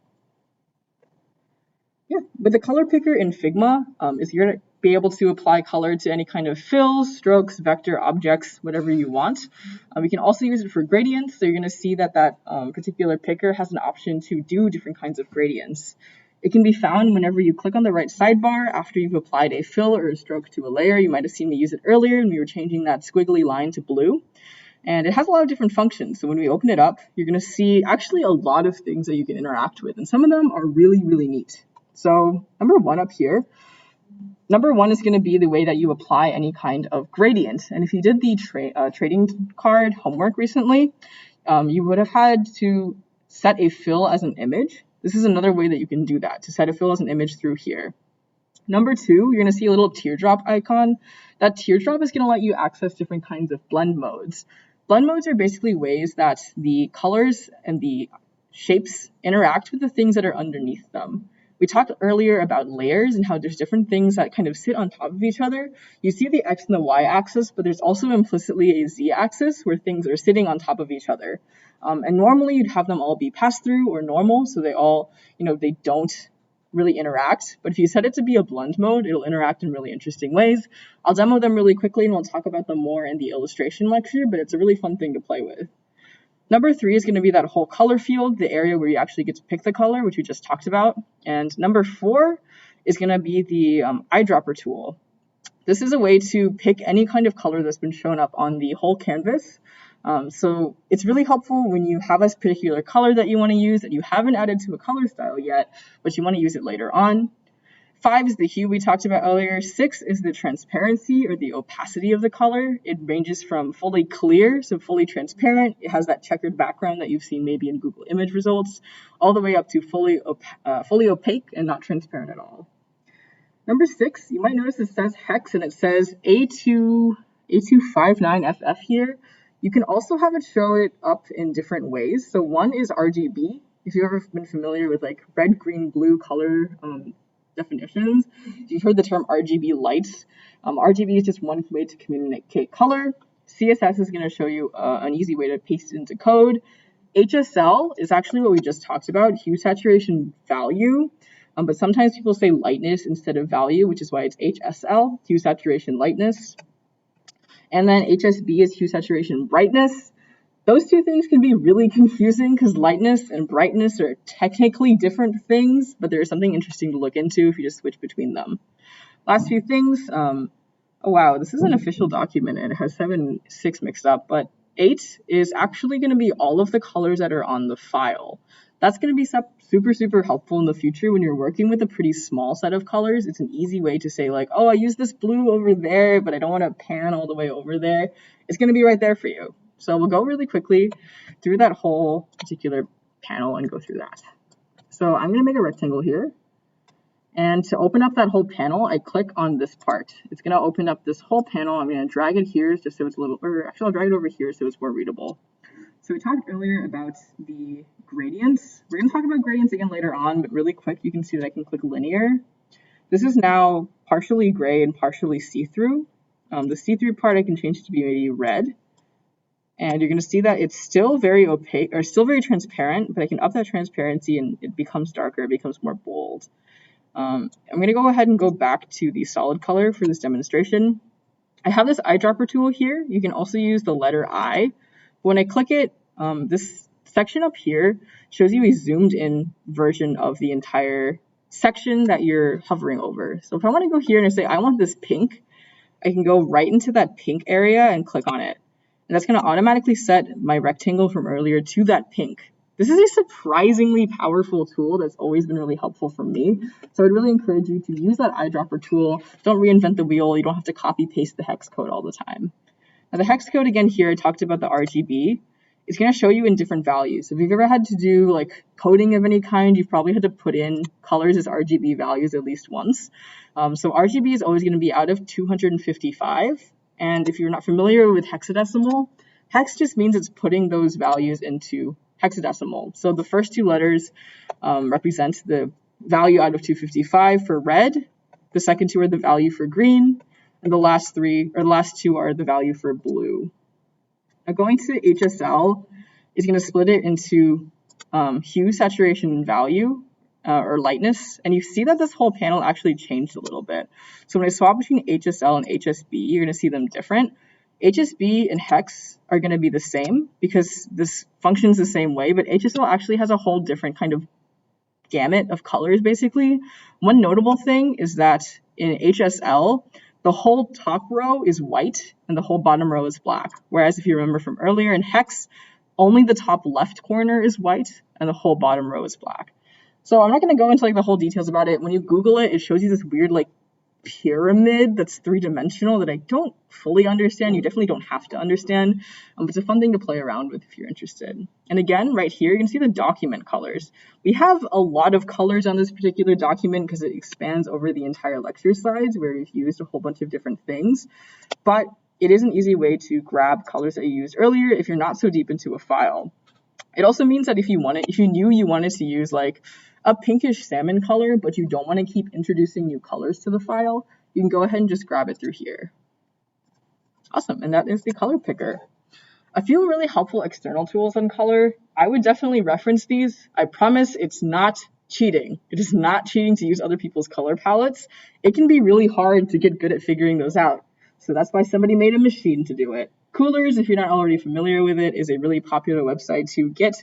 Yeah, with the color picker in Figma, you're be able to apply color to any kind of fills, strokes, vector, objects, whatever you want. We can also use it for gradients. So you're going to see that particular picker has an option to do different kinds of gradients. It can be found whenever you click on the right sidebar after you've applied a fill or a stroke to a layer. You might have seen me use it earlier and we were changing that squiggly line to blue. And it has a lot of different functions. So when we open it up, you're going to see actually a lot of things that you can interact with. And some of them are really, really neat. So number one up here, number one is going to be the way that you apply any kind of gradient. And if you did the trading card homework recently, you would have had to set a fill as an image. This is another way that you can do that, to set a fill as an image through here. Number two, you're going to see a little teardrop icon. That teardrop is going to let you access different kinds of blend modes. Blend modes are basically ways that the colors and the shapes interact with the things that are underneath them. We talked earlier about layers and how there's different things that kind of sit on top of each other. You see the X and the Y axis, but there's also implicitly a Z axis where things are sitting on top of each other. And normally you'd have them all be pass-through or normal, so they all, they don't really interact. But if you set it to be a blend mode, it'll interact in really interesting ways. I'll demo them really quickly and we'll talk about them more in the illustration lecture, but it's a really fun thing to play with. Number three is going to be that whole color field, the area where you actually get to pick the color, which we just talked about. And number four is going to be the eyedropper tool. This is a way to pick any kind of color that's been shown up on the whole canvas. So it's really helpful when you have a particular color that you want to use that you haven't added to a color style yet, but you want to use it later on. 5 is the hue we talked about earlier. 6 is the transparency or the opacity of the color. It ranges from fully clear, so fully transparent. It has that checkered background that you've seen maybe in Google image results, all the way up to fully opaque and not transparent at all. Number 6, you might notice it says hex and it says A259FF here. You can also have it show it up in different ways. So one is RGB. If you've ever been familiar with like red, green, blue color definitions, if you've heard the term RGB lights, RGB is just one way to communicate color. CSS is going to show you an easy way to paste it into code. HSL is actually what we just talked about, hue saturation value. But sometimes people say lightness instead of value, which is why it's HSL, hue saturation lightness. And then HSB is hue saturation brightness. Those two things can be really confusing because lightness and brightness are technically different things, but there's something interesting to look into if you just switch between them. Last few things. Oh wow, this is an official document and it has 7 and 6 mixed up, but 8 is actually going to be all of the colors that are on the file. That's going to be super, super helpful in the future when you're working with a pretty small set of colors. It's an easy way to say like, oh, I use this blue over there, but I don't want to pan all the way over there. It's going to be right there for you. So we'll go really quickly through that whole particular panel and go through that. So I'm going to make a rectangle here. And to open up that whole panel, I click on this part. It's going to open up this whole panel. I'm going to drag it here just so it's a little, or actually I'll drag it over here so it's more readable. So we talked earlier about the gradients. We're going to talk about gradients again later on, but really quick, you can see that I can click linear. This is now partially gray and partially see-through. The see-through part I can change to be maybe red. And you're going to see that it's still very opaque, or still very transparent, but I can up that transparency and it becomes darker, it becomes more bold. I'm going to go ahead and go back to the solid color for this demonstration. I have this eyedropper tool here. You can also use the letter I. When I click it, this section up here shows you a zoomed in version of the entire section that you're hovering over. So if I want to go here and I say I want this pink, I can go right into that pink area and click on it. And that's going to automatically set my rectangle from earlier to that pink. This is a surprisingly powerful tool that's always been really helpful for me. So I'd really encourage you to use that eyedropper tool. Don't reinvent the wheel. You don't have to copy paste the hex code all the time. Now the hex code again here, I talked about the RGB. It's going to show you in different values. If you've ever had to do like coding of any kind, you've probably had to put in colors as RGB values at least once. So RGB is always going to be out of 255. And if you're not familiar with hexadecimal, hex just means it's putting those values into hexadecimal. So the first 2 letters represent the value out of 255 for red. The second 2 are the value for green. And the last 2 are the value for blue. Now going to HSL is going to split it into hue, saturation, and value. or lightness, and you see that this whole panel actually changed a little bit. So when I swap between HSL and HSB, you're going to see them different. HSB and hex are going to be the same because this functions the same way, but HSL actually has a whole different kind of gamut of colors, basically. One notable thing is that in HSL, the whole top row is white and the whole bottom row is black. Whereas if you remember from earlier in hex, only the top left corner is white and the whole bottom row is black. So I'm not going to go into like the whole details about it. When you Google it, it shows you this weird like pyramid that's three-dimensional that I don't fully understand. You definitely don't have to understand, but it's a fun thing to play around with if you're interested. And again, right here, you can see the document colors. We have a lot of colors on this particular document because it expands over the entire lecture slides where we've used a whole bunch of different things, but it is an easy way to grab colors that you used earlier if you're not so deep into a file. It also means that if you knew you wanted to use like a pinkish salmon color, but you don't want to keep introducing new colors to the file, you can go ahead and just grab it through here. Awesome, and that is the color picker. A few really helpful external tools on color. I would definitely reference these. I promise it's not cheating. It is not cheating to use other people's color palettes. It can be really hard to get good at figuring those out. So that's why somebody made a machine to do it. Coolors, if you're not already familiar with it, is a really popular website to get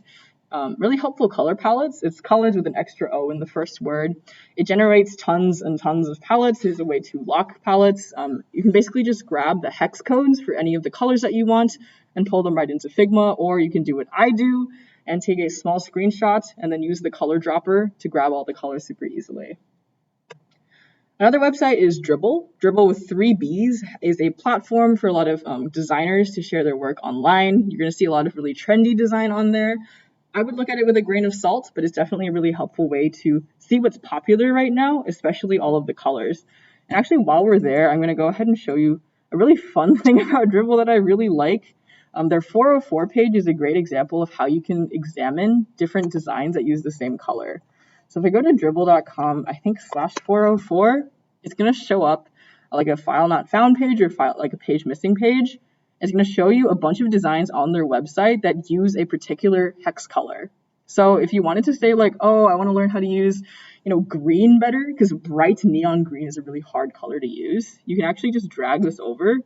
really helpful color palettes. It's colors with an extra O in the first word. It generates tons and tons of palettes. There's a way to lock palettes. You can basically just grab the hex codes for any of the colors that you want and pull them right into Figma, or you can do what I do and take a small screenshot and then use the color dropper to grab all the colors super easily. Another website is Dribbble. Dribbble with 3 B's is a platform for a lot of designers to share their work online. You're going to see a lot of really trendy design on there. I would look at it with a grain of salt, but it's definitely a really helpful way to see what's popular right now, especially all of the colors. And actually, while we're there, I'm going to go ahead and show you a really fun thing about Dribbble that I really like. Their 404 page is a great example of how you can examine different designs that use the same color. So if I go to dribbble.com, I think /404, it's going to show up like a file not found page or file like a page missing page. It's going to show you a bunch of designs on their website that use a particular hex color. So if you wanted to say like, oh, I want to learn how to use, green better, because bright neon green is a really hard color to use, you can actually just drag this over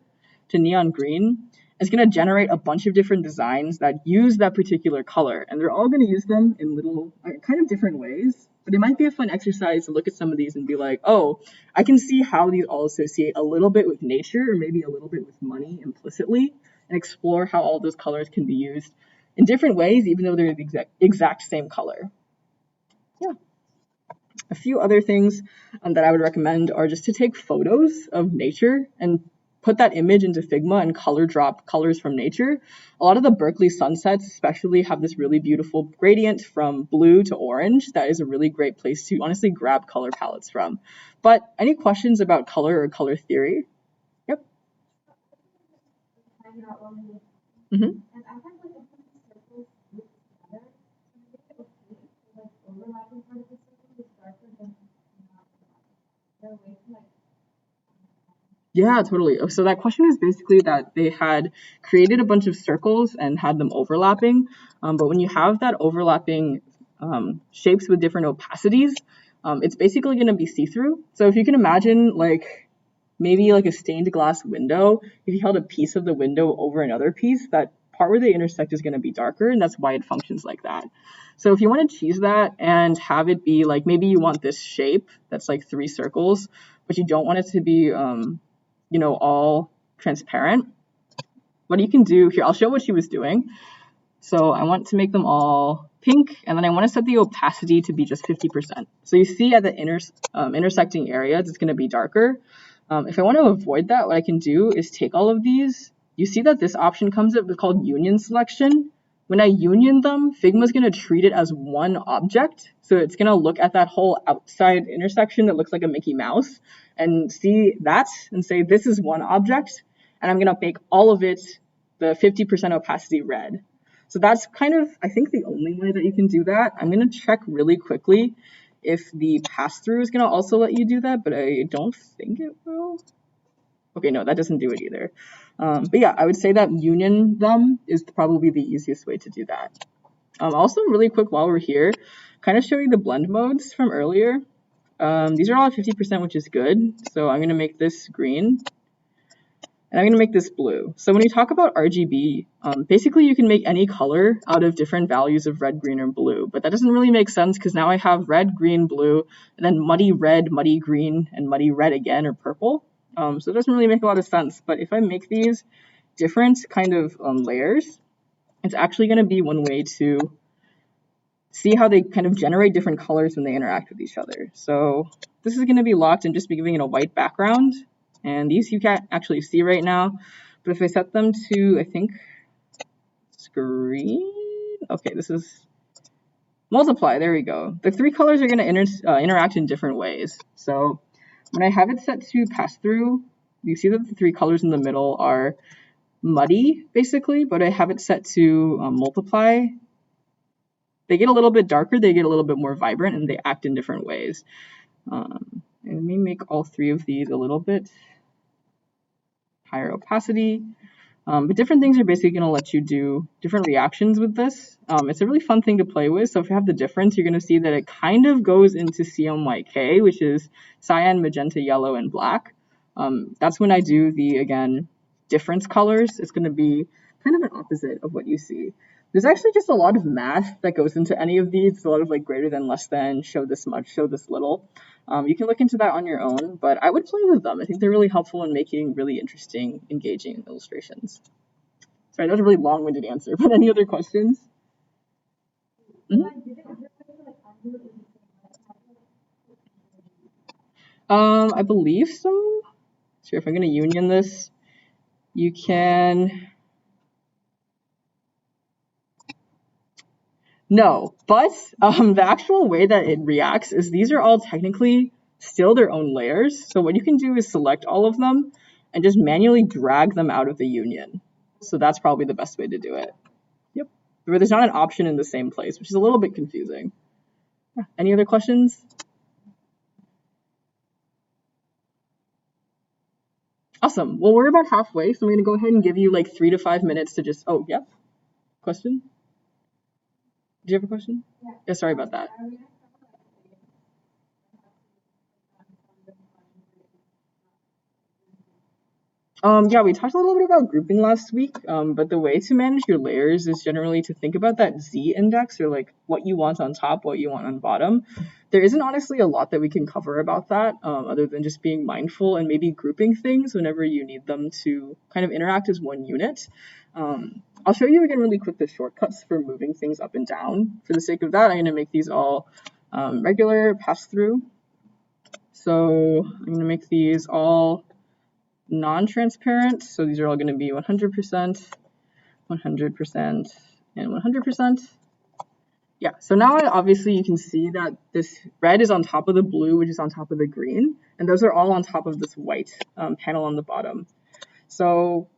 to neon green. It's going to generate a bunch of different designs that use that particular color, and they're all going to use them in little kind of different ways. But it might be a fun exercise to look at some of these and be like, oh, I can see how these all associate a little bit with nature or maybe a little bit with money implicitly, and explore how all those colors can be used in different ways, even though they're the exact same color. Yeah. A few other things that I would recommend are just to take photos of nature and put that image into Figma and color drop colors from nature. A lot of the Berkeley sunsets especially have this really beautiful gradient from blue to orange. That is a really great place to honestly grab color palettes from. But any questions about color or color theory? Yep. Mm-hmm. Yeah, totally. So that question is basically that they had created a bunch of circles and had them overlapping. But when you have that overlapping shapes with different opacities, it's basically going to be see-through. So if you can imagine like maybe like a stained glass window, if you held a piece of the window over another piece, that part where they intersect is going to be darker, and that's why it functions like that. So if you want to choose that and have it be like, maybe you want this shape that's like 3 circles, but you don't want it to be all transparent, what you can do here, I'll show what she was doing. So I want to make them all pink, and then I want to set the opacity to be just 50%. So you see at the intersecting areas, it's going to be darker. If I want to avoid that, what I can do is take all of these. You see that this option comes up, it's called union selection. When I union them, Figma is going to treat it as one object. So it's going to look at that whole outside intersection that looks like a Mickey Mouse and see that and say, this is one object. And I'm going to make all of it the 50% opacity red. So that's kind of, I think, the only way that you can do that. I'm going to check really quickly if the pass-through is going to also let you do that, but I don't think it will. Okay, no, that doesn't do it either. But yeah, I would say that union them is probably the easiest way to do that. Also, really quick while we're here, kind of show you the blend modes from earlier. These are all at 50%, which is good. So I'm going to make this green. And I'm going to make this blue. So when you talk about RGB, basically you can make any color out of different values of red, green, or blue. But that doesn't really make sense because now I have red, green, blue, and then muddy red, muddy green, and muddy red again, or purple. So it doesn't really make a lot of sense. But if I make these different kind of layers, it's actually going to be one way to see how they kind of generate different colors when they interact with each other. So this is going to be locked and just be giving it a white background. And these you can't actually see right now, but if I set them to, I think, screen, okay, this is multiply, there we go. The three colors are going to interact in different ways. So when I have it set to pass through, you see that the three colors in the middle are muddy, basically, but I have it set to multiply. They get a little bit darker, they get a little bit more vibrant, and they act in different ways. And let me make all three of these a little bit higher opacity. But different things are basically going to let you do different reactions with this. It's a really fun thing to play with. So if you have the difference, you're going to see that it kind of goes into CMYK, which is cyan, magenta, yellow, and black. That's when I do the, again, difference colors. It's going to be kind of an opposite of what you see. There's actually just a lot of math that goes into any of these. It's a lot of like greater than, less than, show this much, show this little. You can look into that on your own, but I would play with them. I think they're really helpful in making really interesting, engaging illustrations. Sorry, that was a really long-winded answer, but any other questions? I believe so. So if I'm going to union this, you can... No, but the actual way that it reacts is these are all technically still their own layers. So what you can do is select all of them and just manually drag them out of the union. So that's probably the best way to do it. Yep. But there's not an option in the same place, which is a little bit confusing. Any other questions? Awesome. Well, we're about halfway, so I'm going to go ahead and give you like 3 to 5 minutes to just... Oh, yeah. Question? Do you have a question? Yeah, sorry about that. Yeah, we talked a little bit about grouping last week, but the way to manage your layers is generally to think about that Z index, or like what you want on top, what you want on bottom. There isn't honestly a lot that we can cover about that, other than just being mindful and maybe grouping things whenever you need them to kind of interact as one unit. I'll show you again really quick the shortcuts for moving things up and down. For the sake of that, I'm going to make these all regular pass-through. So I'm going to make these all non-transparent. So these are all going to be 100%, 100%, and 100%. Yeah, so now obviously you can see that this red is on top of the blue, which is on top of the green, and those are all on top of this white panel on the bottom. So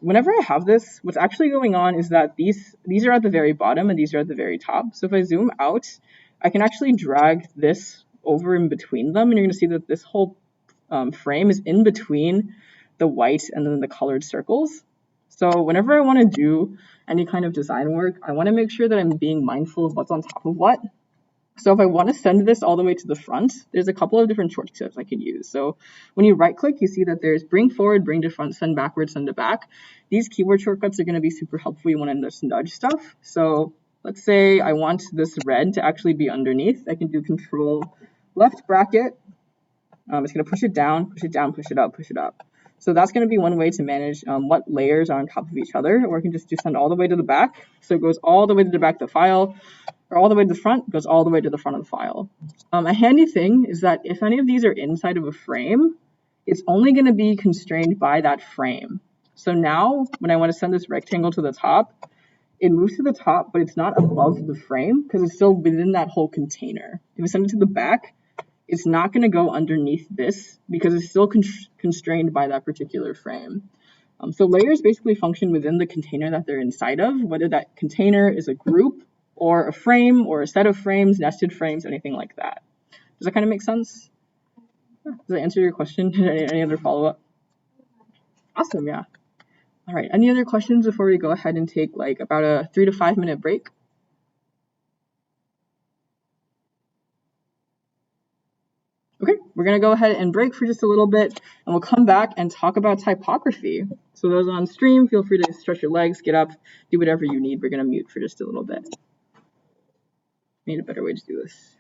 whenever I have this, what's actually going on is that these are at the very bottom and these are at the very top. So if I zoom out, I can actually drag this over in between them, and you're going to see that this whole frame is in between the white and then the colored circles. So whenever I want to do any kind of design work, I want to make sure that I'm being mindful of what's on top of what. So if I want to send this all the way to the front, there's a couple of different shortcuts I can use. So when you right click, you see that there's bring forward, bring to front, send backwards, send to back. These keyword shortcuts are going to be super helpful. You want to just nudge stuff. So let's say I want this red to actually be underneath. I can do control left bracket. It's going to push it down, push it down, push it up, push it up. So that's going to be one way to manage what layers are on top of each other, or I can just do send all the way to the back. So it goes all the way to the back of the file, or all the way to the front, goes all the way to the front of the file. A handy thing is that if any of these are inside of a frame, it's only going to be constrained by that frame. So now when I want to send this rectangle to the top, it moves to the top, but it's not above the frame because it's still within that whole container. If I send it to the back, it's not going to go underneath this because it's still constrained by that particular frame. So layers basically function within the container that they're inside of, whether that container is a group or a frame or a set of frames, nested frames, anything like that. Does that kind of make sense? Does that answer your question? Any other follow-up? Awesome, yeah. All right, any other questions before we go ahead and take like about a 3 to 5 minute break? Okay, we're gonna go ahead and break for just a little bit, and we'll come back and talk about typography. So those on stream, feel free to stretch your legs, get up, do whatever you need. We're gonna mute for just a little bit. Need a better way to do this.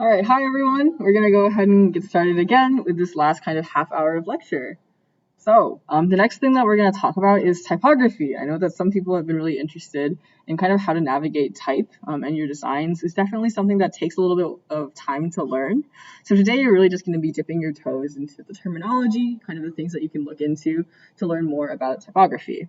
All right, hi everyone. We're gonna go ahead and get started again with this last kind of half hour of lecture. So, the next thing that we're going to talk about is typography. I know that some people have been really interested in kind of how to navigate type and your designs. It's definitely something that takes a little bit of time to learn. So today you're really just going to be dipping your toes into the terminology, kind of the things that you can look into to learn more about typography.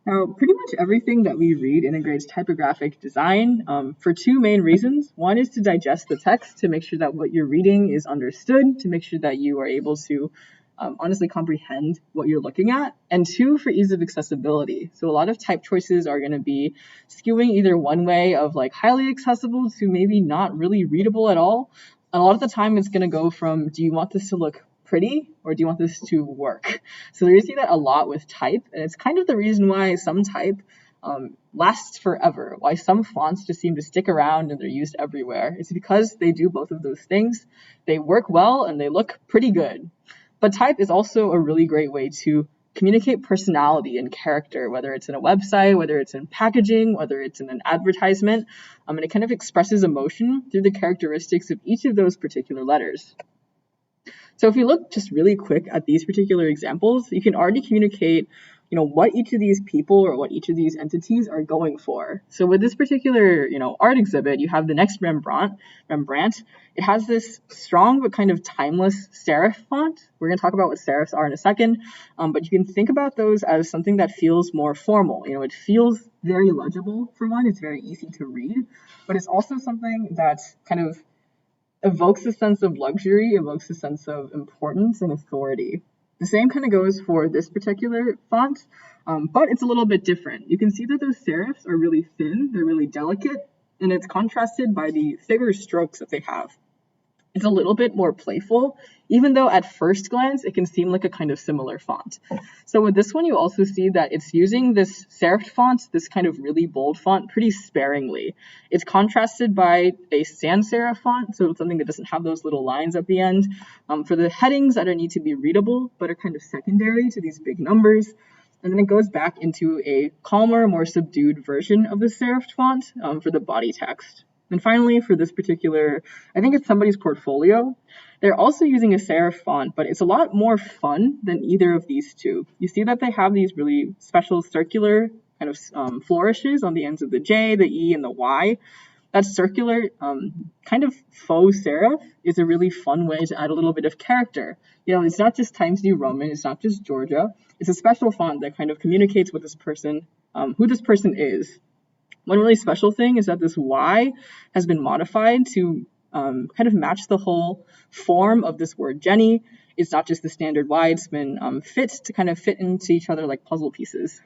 Now, pretty much everything that we read integrates typographic design for two main reasons. One is to digest the text, to make sure that what you're reading is understood, to make sure that you are able to honestly comprehend what you're looking at, and two, for ease of accessibility. So a lot of type choices are going to be skewing either one way of like highly accessible to maybe not really readable at all. And a lot of the time it's going to go from, do you want this to look pretty or do you want this to work? So you see that a lot with type, and it's kind of the reason why some type lasts forever, why some fonts just seem to stick around and they're used everywhere. It's because they do both of those things. They work well and they look pretty good. But type is also a really great way to communicate personality and character, whether it's in a website, whether it's in packaging, whether it's in an advertisement, and it kind of expresses emotion through the characteristics of each of those particular letters. So if you look just really quick at these particular examples, you can already communicate what each of these people or what each of these entities are going for. So with this particular, art exhibit, you have the next Rembrandt. It has this strong but kind of timeless serif font. We're going to talk about what serifs are in a second, but you can think about those as something that feels more formal. It feels very legible for one. It's very easy to read, but it's also something that kind of evokes a sense of luxury, evokes a sense of importance and authority. The same kind of goes for this particular font, but it's a little bit different. You can see that those serifs are really thin, they're really delicate, and it's contrasted by the thicker strokes that they have. It's a little bit more playful, even though at first glance it can seem like a kind of similar font. So with this one, you also see that it's using this serif font, this kind of really bold font, pretty sparingly. It's contrasted by a sans serif font, so it's something that doesn't have those little lines at the end. For the headings that need to be readable, but are kind of secondary to these big numbers. And then it goes back into a calmer, more subdued version of the serif font for the body text. And finally, for this particular, I think it's somebody's portfolio, they're also using a serif font, but it's a lot more fun than either of these two. You see that they have these really special circular kind of flourishes on the ends of the J, the E, and the Y. That circular kind of faux serif is a really fun way to add a little bit of character. It's not just Times New Roman, it's not just Georgia. It's a special font that kind of communicates what this person, who this person is. One really special thing is that this Y has been modified to kind of match the whole form of this word Jenny. It's not just the standard Y, it's been fit to kind of fit into each other like puzzle pieces.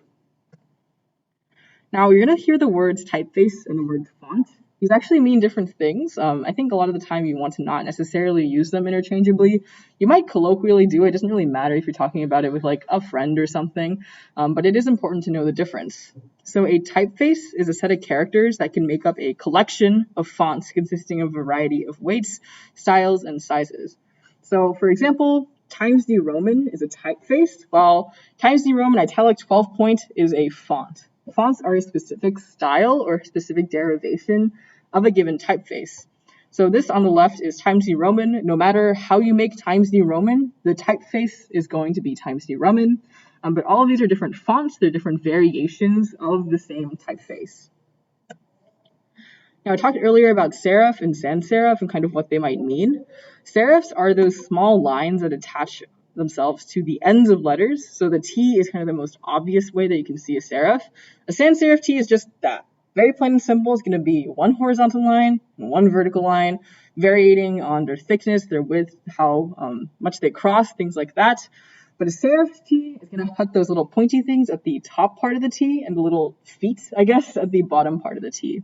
Now you're going to hear the words typeface and the word font. These actually mean different things. I think a lot of the time you want to not necessarily use them interchangeably. You might colloquially do it. It doesn't really matter if you're talking about it with like a friend or something, but it is important to know the difference. So a typeface is a set of characters that can make up a collection of fonts consisting of a variety of weights, styles, and sizes. So for example, Times New Roman is a typeface, while Times New Roman Italic 12 point is a font. Fonts are a specific style or specific derivation of a given typeface. So this on the left is Times New Roman. No matter how you make Times New Roman, the typeface is going to be Times New Roman. But all of these are different fonts. They're different variations of the same typeface. Now, I talked earlier about serif and sans serif and kind of what they might mean. Serifs are those small lines that attach themselves to the ends of letters. So the T is kind of the most obvious way that you can see a serif. A sans serif T is just that. Very plain and simple. It's going to be one horizontal line and one vertical line, varying on their thickness, their width, how much they cross, things like that. But a serif T is going to put those little pointy things at the top part of the T and the little feet, I guess, at the bottom part of the T.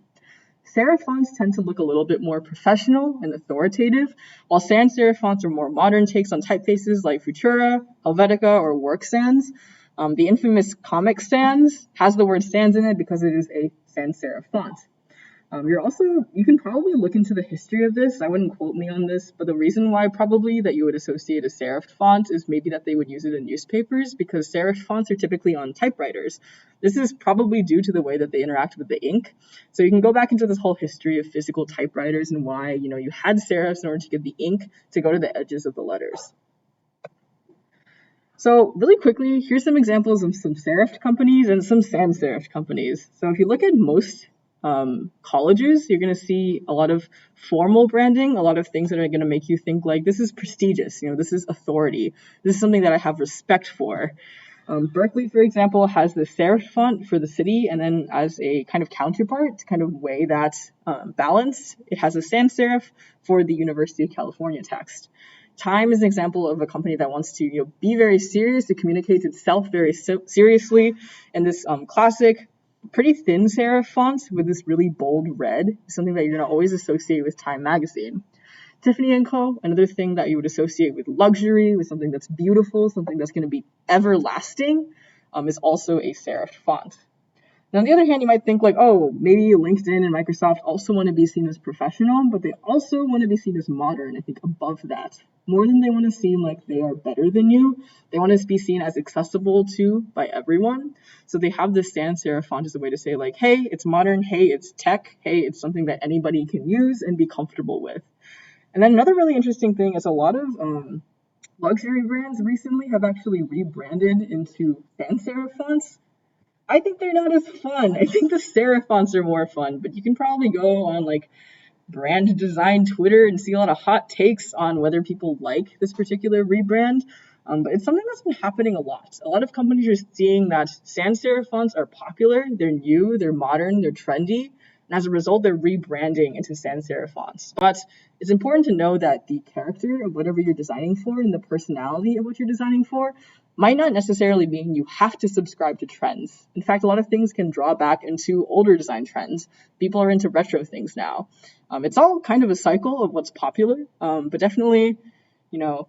Serif fonts tend to look a little bit more professional and authoritative, while sans serif fonts are more modern takes on typefaces like Futura, Helvetica, or Work Sans. The infamous Comic Sans has the word sans in it because it is a sans serif font. You can probably look into the history of this. I wouldn't quote me on this, but the reason why probably that you would associate a serif font is maybe that they would use it in newspapers, because serif fonts are typically on typewriters. This is probably due to the way that they interact with the ink. So you can go back into this whole history of physical typewriters and why, you had serifs in order to get the ink to go to the edges of the letters. So really quickly, here's some examples of some serif companies and some sans serif companies. So if you look at most colleges, you're going to see a lot of formal branding, a lot of things that are going to make you think like, this is prestigious, this is authority, this is something that I have respect for. Berkeley, for example, has the serif font for the city, and then as a kind of counterpart to kind of weigh that balance, it has a sans serif for the University of California text. Time is an example of a company that wants to be very serious. It communicates itself very seriously, and this classic, pretty thin serif font with this really bold red is something that you're going to always associate with Time magazine. Tiffany & Co., another thing that you would associate with luxury, with something that's beautiful, something that's going to be everlasting, is also a serif font. Now, on the other hand, you might think like, oh, maybe LinkedIn and Microsoft also want to be seen as professional, but they also want to be seen as modern, I think, above that. More than they want to seem like they are better than you, they want to be seen as accessible to by everyone. So they have this sans serif font as a way to say like, hey, it's modern, hey, it's tech, hey, it's something that anybody can use and be comfortable with. And then another really interesting thing is a lot of luxury brands recently have actually rebranded into sans serif fonts. I think they're not as fun. I think the serif fonts are more fun, but you can probably go on like brand design Twitter and see a lot of hot takes on whether people like this particular rebrand. But it's something that's been happening a lot. A lot of companies are seeing that sans serif fonts are popular, they're new, they're modern, they're trendy, and as a result, they're rebranding into sans serif fonts. But it's important to know that the character of whatever you're designing for and the personality of what you're designing for might not necessarily mean you have to subscribe to trends. In fact, a lot of things can draw back into older design trends. People are into retro things now. It's all kind of a cycle of what's popular, but definitely,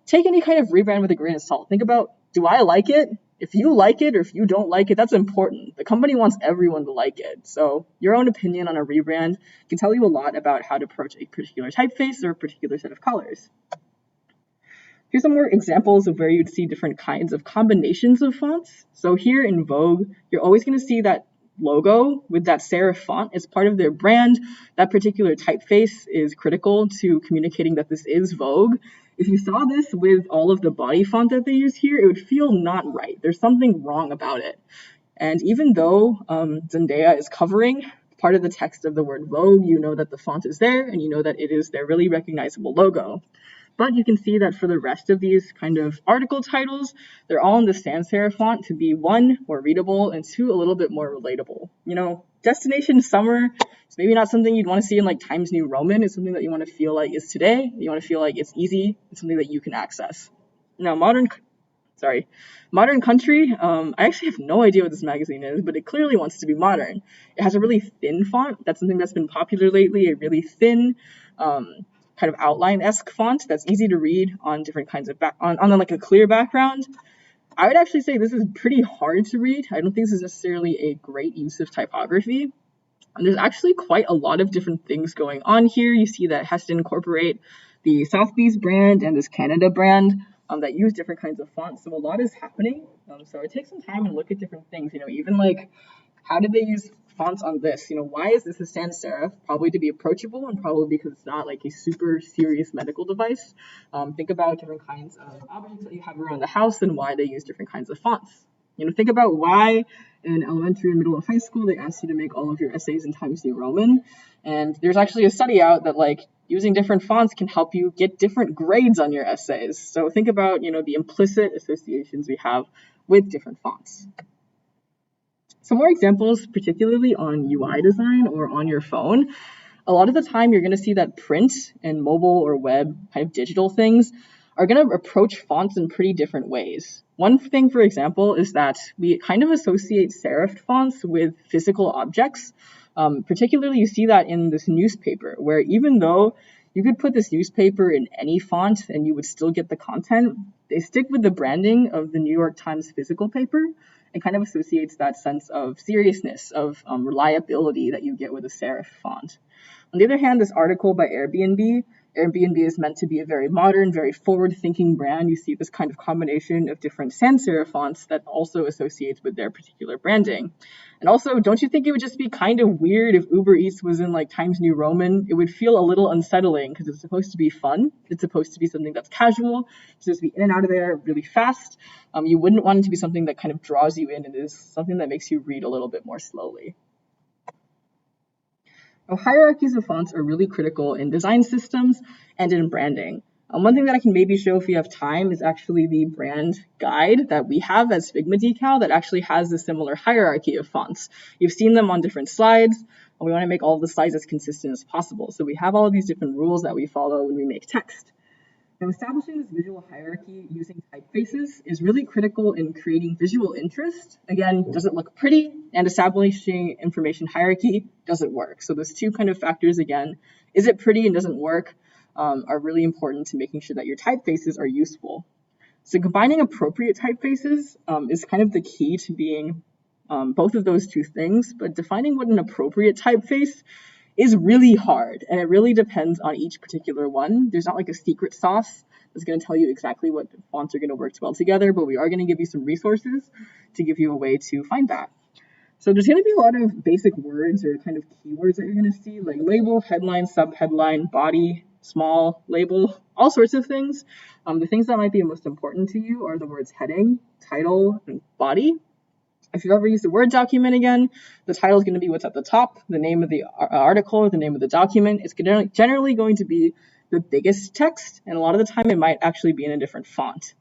take any kind of rebrand with a grain of salt. Think about, do I like it? If you like it or if you don't like it, that's important. The company wants everyone to like it. So your own opinion on a rebrand can tell you a lot about how to approach a particular typeface or a particular set of colors. Here's some more examples of where you'd see different kinds of combinations of fonts. So here in Vogue, you're always going to see that logo with that serif font as part of their brand. That particular typeface is critical to communicating that this is Vogue. If you saw this with all of the body font that they use here, it would feel not right. There's something wrong about it. And even though Zendaya is covering part of the text of the word Vogue, you know that the font is there, and you know that it is their really recognizable logo. But you can see that for the rest of these kind of article titles, they're all in the sans serif font to be one, more readable, and two, a little bit more relatable. Destination summer is maybe not something you'd want to see in like Times New Roman. It's something that you want to feel like is today. You want to feel like it's easy. It's something that you can access. Now, Modern Country, I actually have no idea what this magazine is, but it clearly wants to be modern. It has a really thin font. That's something that's been popular lately, a really thin, kind of outline-esque font that's easy to read on different kinds of on like a clear background. I would actually say this is pretty hard to read. I don't think this is necessarily a great use of typography. And there's actually quite a lot of different things going on here. You see that it has to incorporate the Sotheby's brand and this Canada brand that use different kinds of fonts. So a lot is happening. So it takes some time and look at different things. Even like, how did they use fonts on this? Why is this a sans serif? Probably to be approachable and probably because it's not like a super serious medical device. Think about different kinds of objects that you have around the house and why they use different kinds of fonts. Think about why in elementary and middle of high school they asked you to make all of your essays in Times New Roman. And there's actually a study out that like using different fonts can help you get different grades on your essays. So think about, the implicit associations we have with different fonts. Some more examples, particularly on UI design or on your phone. A lot of the time you're going to see that print and mobile or web kind of digital things are going to approach fonts in pretty different ways. One thing, for example, is that we kind of associate serif fonts with physical objects. Particularly, you see that in this newspaper, where even though you could put this newspaper in any font and you would still get the content, they stick with the branding of the New York Times physical paper. and kind of associates that sense of seriousness, of reliability that you get with a serif font. On the other hand, this article by Airbnb is meant to be a very modern, very forward-thinking brand. You see this kind of combination of different sans serif fonts that also associates with their particular branding. And also, don't you think it would just be kind of weird if Uber Eats was in like Times New Roman? It would feel a little unsettling because it's supposed to be fun. It's supposed to be something that's casual. It's supposed to be in and out of there really fast. You wouldn't want it to be something that kind of draws you in and is something that makes you read a little bit more slowly. Now, hierarchies of fonts are really critical in design systems and in branding. One thing that I can maybe show if you have time is actually the brand guide that we have as Figma Decal that actually has a similar hierarchy of fonts. You've seen them on different slides, and we want to make all of the slides as consistent as possible. So we have all of these different rules that we follow when we make text. Now, establishing this visual hierarchy using typefaces is really critical in creating visual interest. Again, does it look pretty? And establishing information hierarchy, does it work? So those two kind of factors again, is it pretty and doesn't work, are really important to making sure that your typefaces are useful. So combining appropriate typefaces is kind of the key to being both of those two things, but defining what an appropriate typeface is really hard, and it really depends on each particular one. There's not like a secret sauce that's going to tell you exactly what fonts are going to work well together, but we are going to give you some resources to give you a way to find that. So there's going to be a lot of basic words or kind of keywords that you're going to see, like label, headline, subheadline, body, small, label, all sorts of things. The things that might be most important to you are the words heading, title, and body. If you've ever used a Word document again, the title is going to be what's at the top, the name of the article, or the name of the document. It's generally going to be the biggest text, and a lot of the time it might actually be in a different font.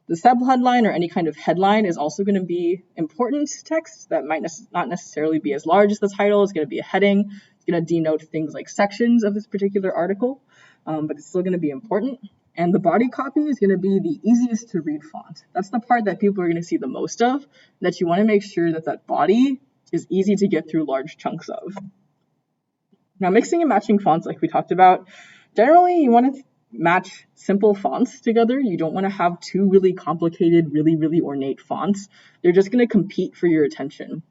The subheadline or any kind of headline is also going to be important text that might not necessarily be as large as the title. It's going to be a heading. It's going to denote things like sections of this particular article, but it's still going to be important. And the body copy is going to be the easiest to read font. That's the part that people are going to see the most of, that you want to make sure that that body is easy to get through large chunks of. Now, mixing and matching fonts, like we talked about, generally you want to match simple fonts together. You don't want to have two really complicated, really ornate fonts. They're just going to compete for your attention.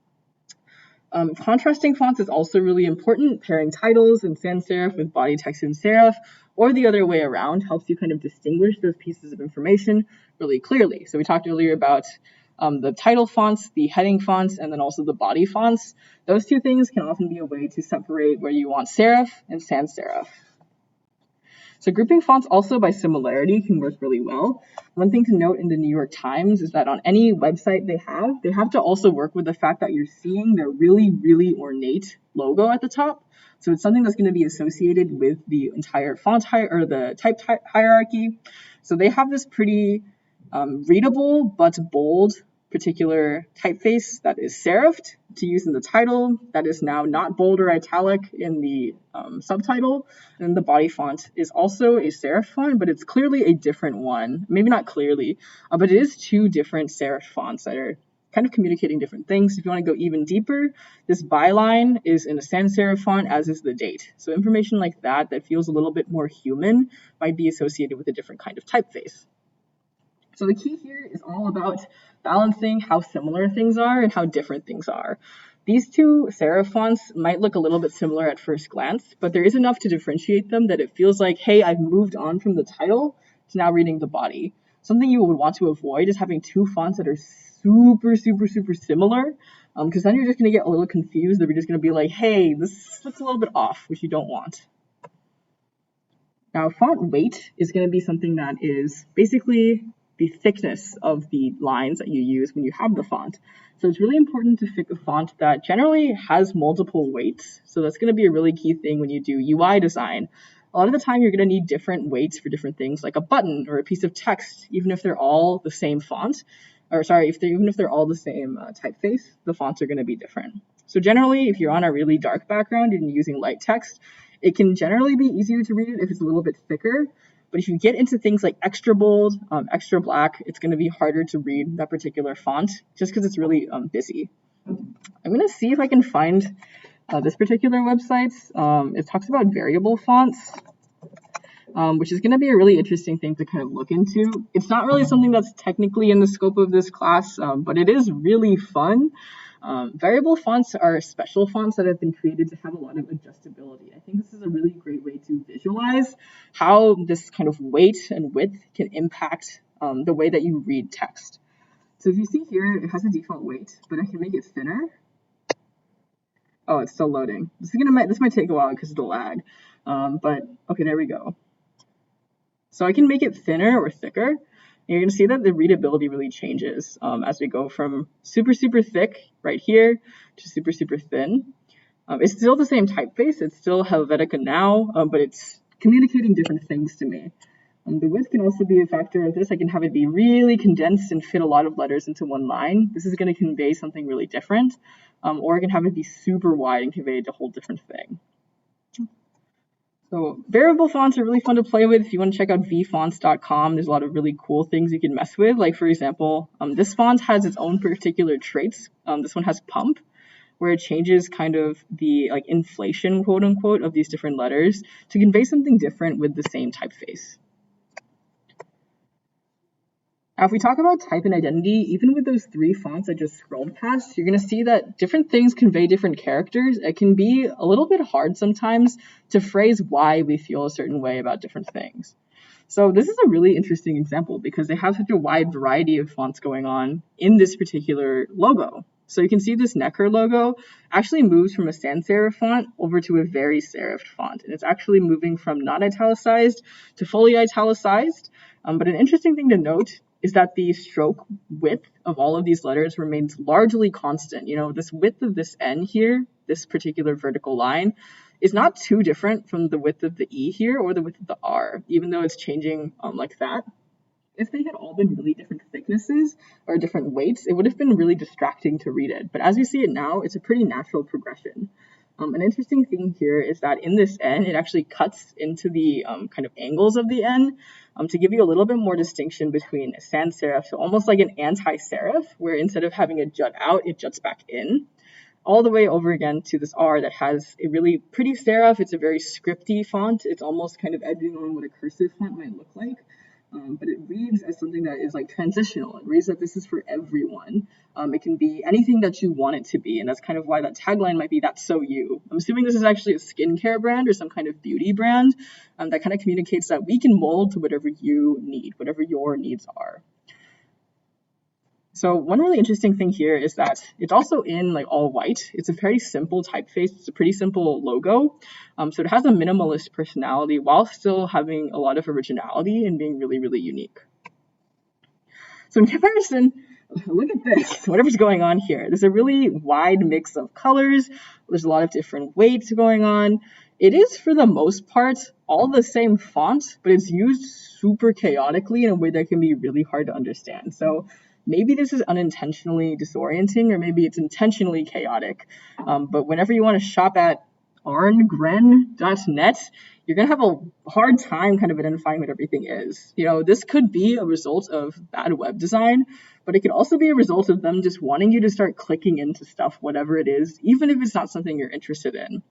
Contrasting fonts is also really important. Pairing titles in sans serif with body text in serif, or the other way around, helps you kind of distinguish those pieces of information really clearly. So we talked earlier about the title fonts, the heading fonts, and then also the body fonts. Those two things can often be a way to separate where you want serif and sans serif. So grouping fonts also by similarity can work really well. One thing to note in the New York Times is that on any website they have to also work with the fact that you're seeing their really ornate logo at the top. So it's something that's going to be associated with the entire font or the type hierarchy. So they have this pretty readable but bold particular typeface that is serifed to use in the title, that is now not bold or italic in the subtitle. And the body font is also a serif font, but it's clearly a different one. Maybe not clearly, but it is two different serif fonts that are kind of communicating different things. If you want to go even deeper, this byline is in a sans serif font, as is the date. So information like that feels a little bit more human might be associated with a different kind of typeface. So the key here is all about balancing how similar things are and how different things are. These two serif fonts might look a little bit similar at first glance, but there is enough to differentiate them that it feels like, hey, I've moved on from the title to now reading the body. Something you would want to avoid is having two fonts that are super similar, because then you're just going to get a little confused. That you're just going to be like, hey, this looks a little bit off, which you don't want. Now, font weight is going to be something that is basically the thickness of the lines that you use when you have the font. So it's really important to pick a font that generally has multiple weights. So that's going to be a really key thing when you do UI design. A lot of the time you're going to need different weights for different things, like a button or a piece of text, even if they're all the same font. Even if they're all the same typeface, the fonts are going to be different. So generally, if you're on a really dark background and using light text, it can generally be easier to read it if it's a little bit thicker. But if you get into things like extra bold, extra black, it's going to be harder to read that particular font just because it's really busy. I'm going to see if I can find this particular website. It talks about variable fonts. which is going to be a really interesting thing to kind of look into. It's not really something that's technically in the scope of this class, but it is really fun. Variable fonts are special fonts that have been created to have a lot of adjustability. I think this is a really great way to visualize how this kind of weight and width can impact the way that you read text. So if you see here, it has a default weight, but I can make it thinner. Oh, it's still loading. This might take a while because of the lag, but okay, there we go. So I can make it thinner or thicker. And you're going to see that the readability really changes as we go from super, super thick right here to super, super thin. It's still the same typeface. It's still Helvetica now, but it's communicating different things to me. The width can also be a factor of this. I can have it be really condensed and fit a lot of letters into one line. This is going to convey something really different. Or I can have it be super wide and convey a whole different thing. So variable fonts are really fun to play with. If you want to check out vfonts.com, there's a lot of really cool things you can mess with. Like, for example, this font has its own particular traits. This one has pump, where it changes kind of the inflation, quote unquote, of these different letters to convey something different with the same typeface. Now, if we talk about type and identity, even with those 3 fonts I just scrolled past, you're going to see that different things convey different characters. It can be a little bit hard sometimes to phrase why we feel a certain way about different things. So this is a really interesting example because they have such a wide variety of fonts going on in this particular logo. So you can see this Necker logo actually moves from a sans serif font over to a very serifed font. And it's actually moving from non-italicized to fully italicized. But an interesting thing to note is that the stroke width of all of these letters remains largely constant. You know, this width of this N here, this particular vertical line, is not too different from the width of the E here or the width of the R, even though it's changing like that. If they had all been really different thicknesses or different weights, it would have been really distracting to read it. But as you see it now, it's a pretty natural progression. An interesting thing here is that in this N, it actually cuts into the kind of angles of the N to give you a little bit more distinction between a sans serif, so almost like an anti-serif, where instead of having it jut out, it juts back in, all the way over again to this R that has a really pretty serif. It's a very scripty font. It's almost kind of edging on what a cursive font might look like. But it reads as something that is like transitional. It reads that this is for everyone. It can be anything that you want it to be, and that's kind of why that tagline might be "That's so you." I'm assuming this is actually a skincare brand or some kind of beauty brand that kind of communicates that we can mold to whatever you need, whatever your needs are. So one really interesting thing here is that it's also in all white. It's a very simple typeface. It's a pretty simple logo. So it has a minimalist personality while still having a lot of originality and being really, really unique. So in comparison, look at this, whatever's going on here. There's a really wide mix of colors. There's a lot of different weights going on. It is, for the most part, all the same font, but it's used super chaotically in a way that can be really hard to understand. So maybe this is unintentionally disorienting, or maybe it's intentionally chaotic. But whenever you want to shop at arngren.net, you're going to have a hard time kind of identifying what everything is. You know, this could be a result of bad web design, but it could also be a result of them just wanting you to start clicking into stuff, whatever it is, even if it's not something you're interested in.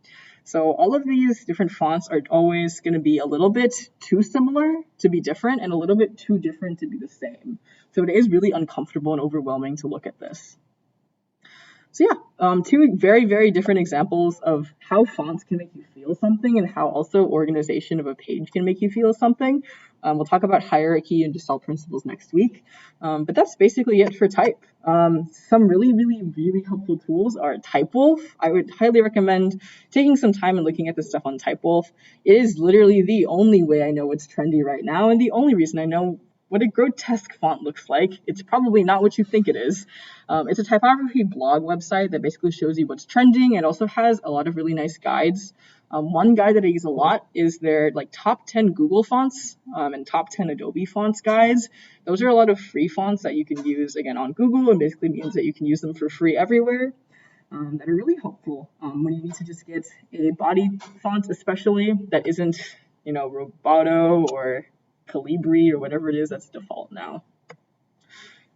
So all of these different fonts are always going to be a little bit too similar to be different and a little bit too different to be the same. So it is really uncomfortable and overwhelming to look at this. So yeah, 2 very, very different examples of how fonts can make you feel something and how also organization of a page can make you feel something. We'll talk about hierarchy and Gestalt principles next week. But that's basically it for type. Some really, really, really helpful tools are Typewolf. I would highly recommend taking some time and looking at this stuff on Typewolf. It is literally the only way I know what's trendy right now, and the only reason I know what a grotesque font looks like. It's probably not what you think it is. It's a typography blog website that basically shows you what's trending. It also has a lot of really nice guides. One guide that I use a lot is their top 10 Google fonts and top 10 Adobe fonts guides. Those are a lot of free fonts that you can use, again, on Google, and basically means that you can use them for free everywhere. That are really helpful when you need to just get a body font, especially that isn't, Roboto or Calibri or whatever it is that's default now.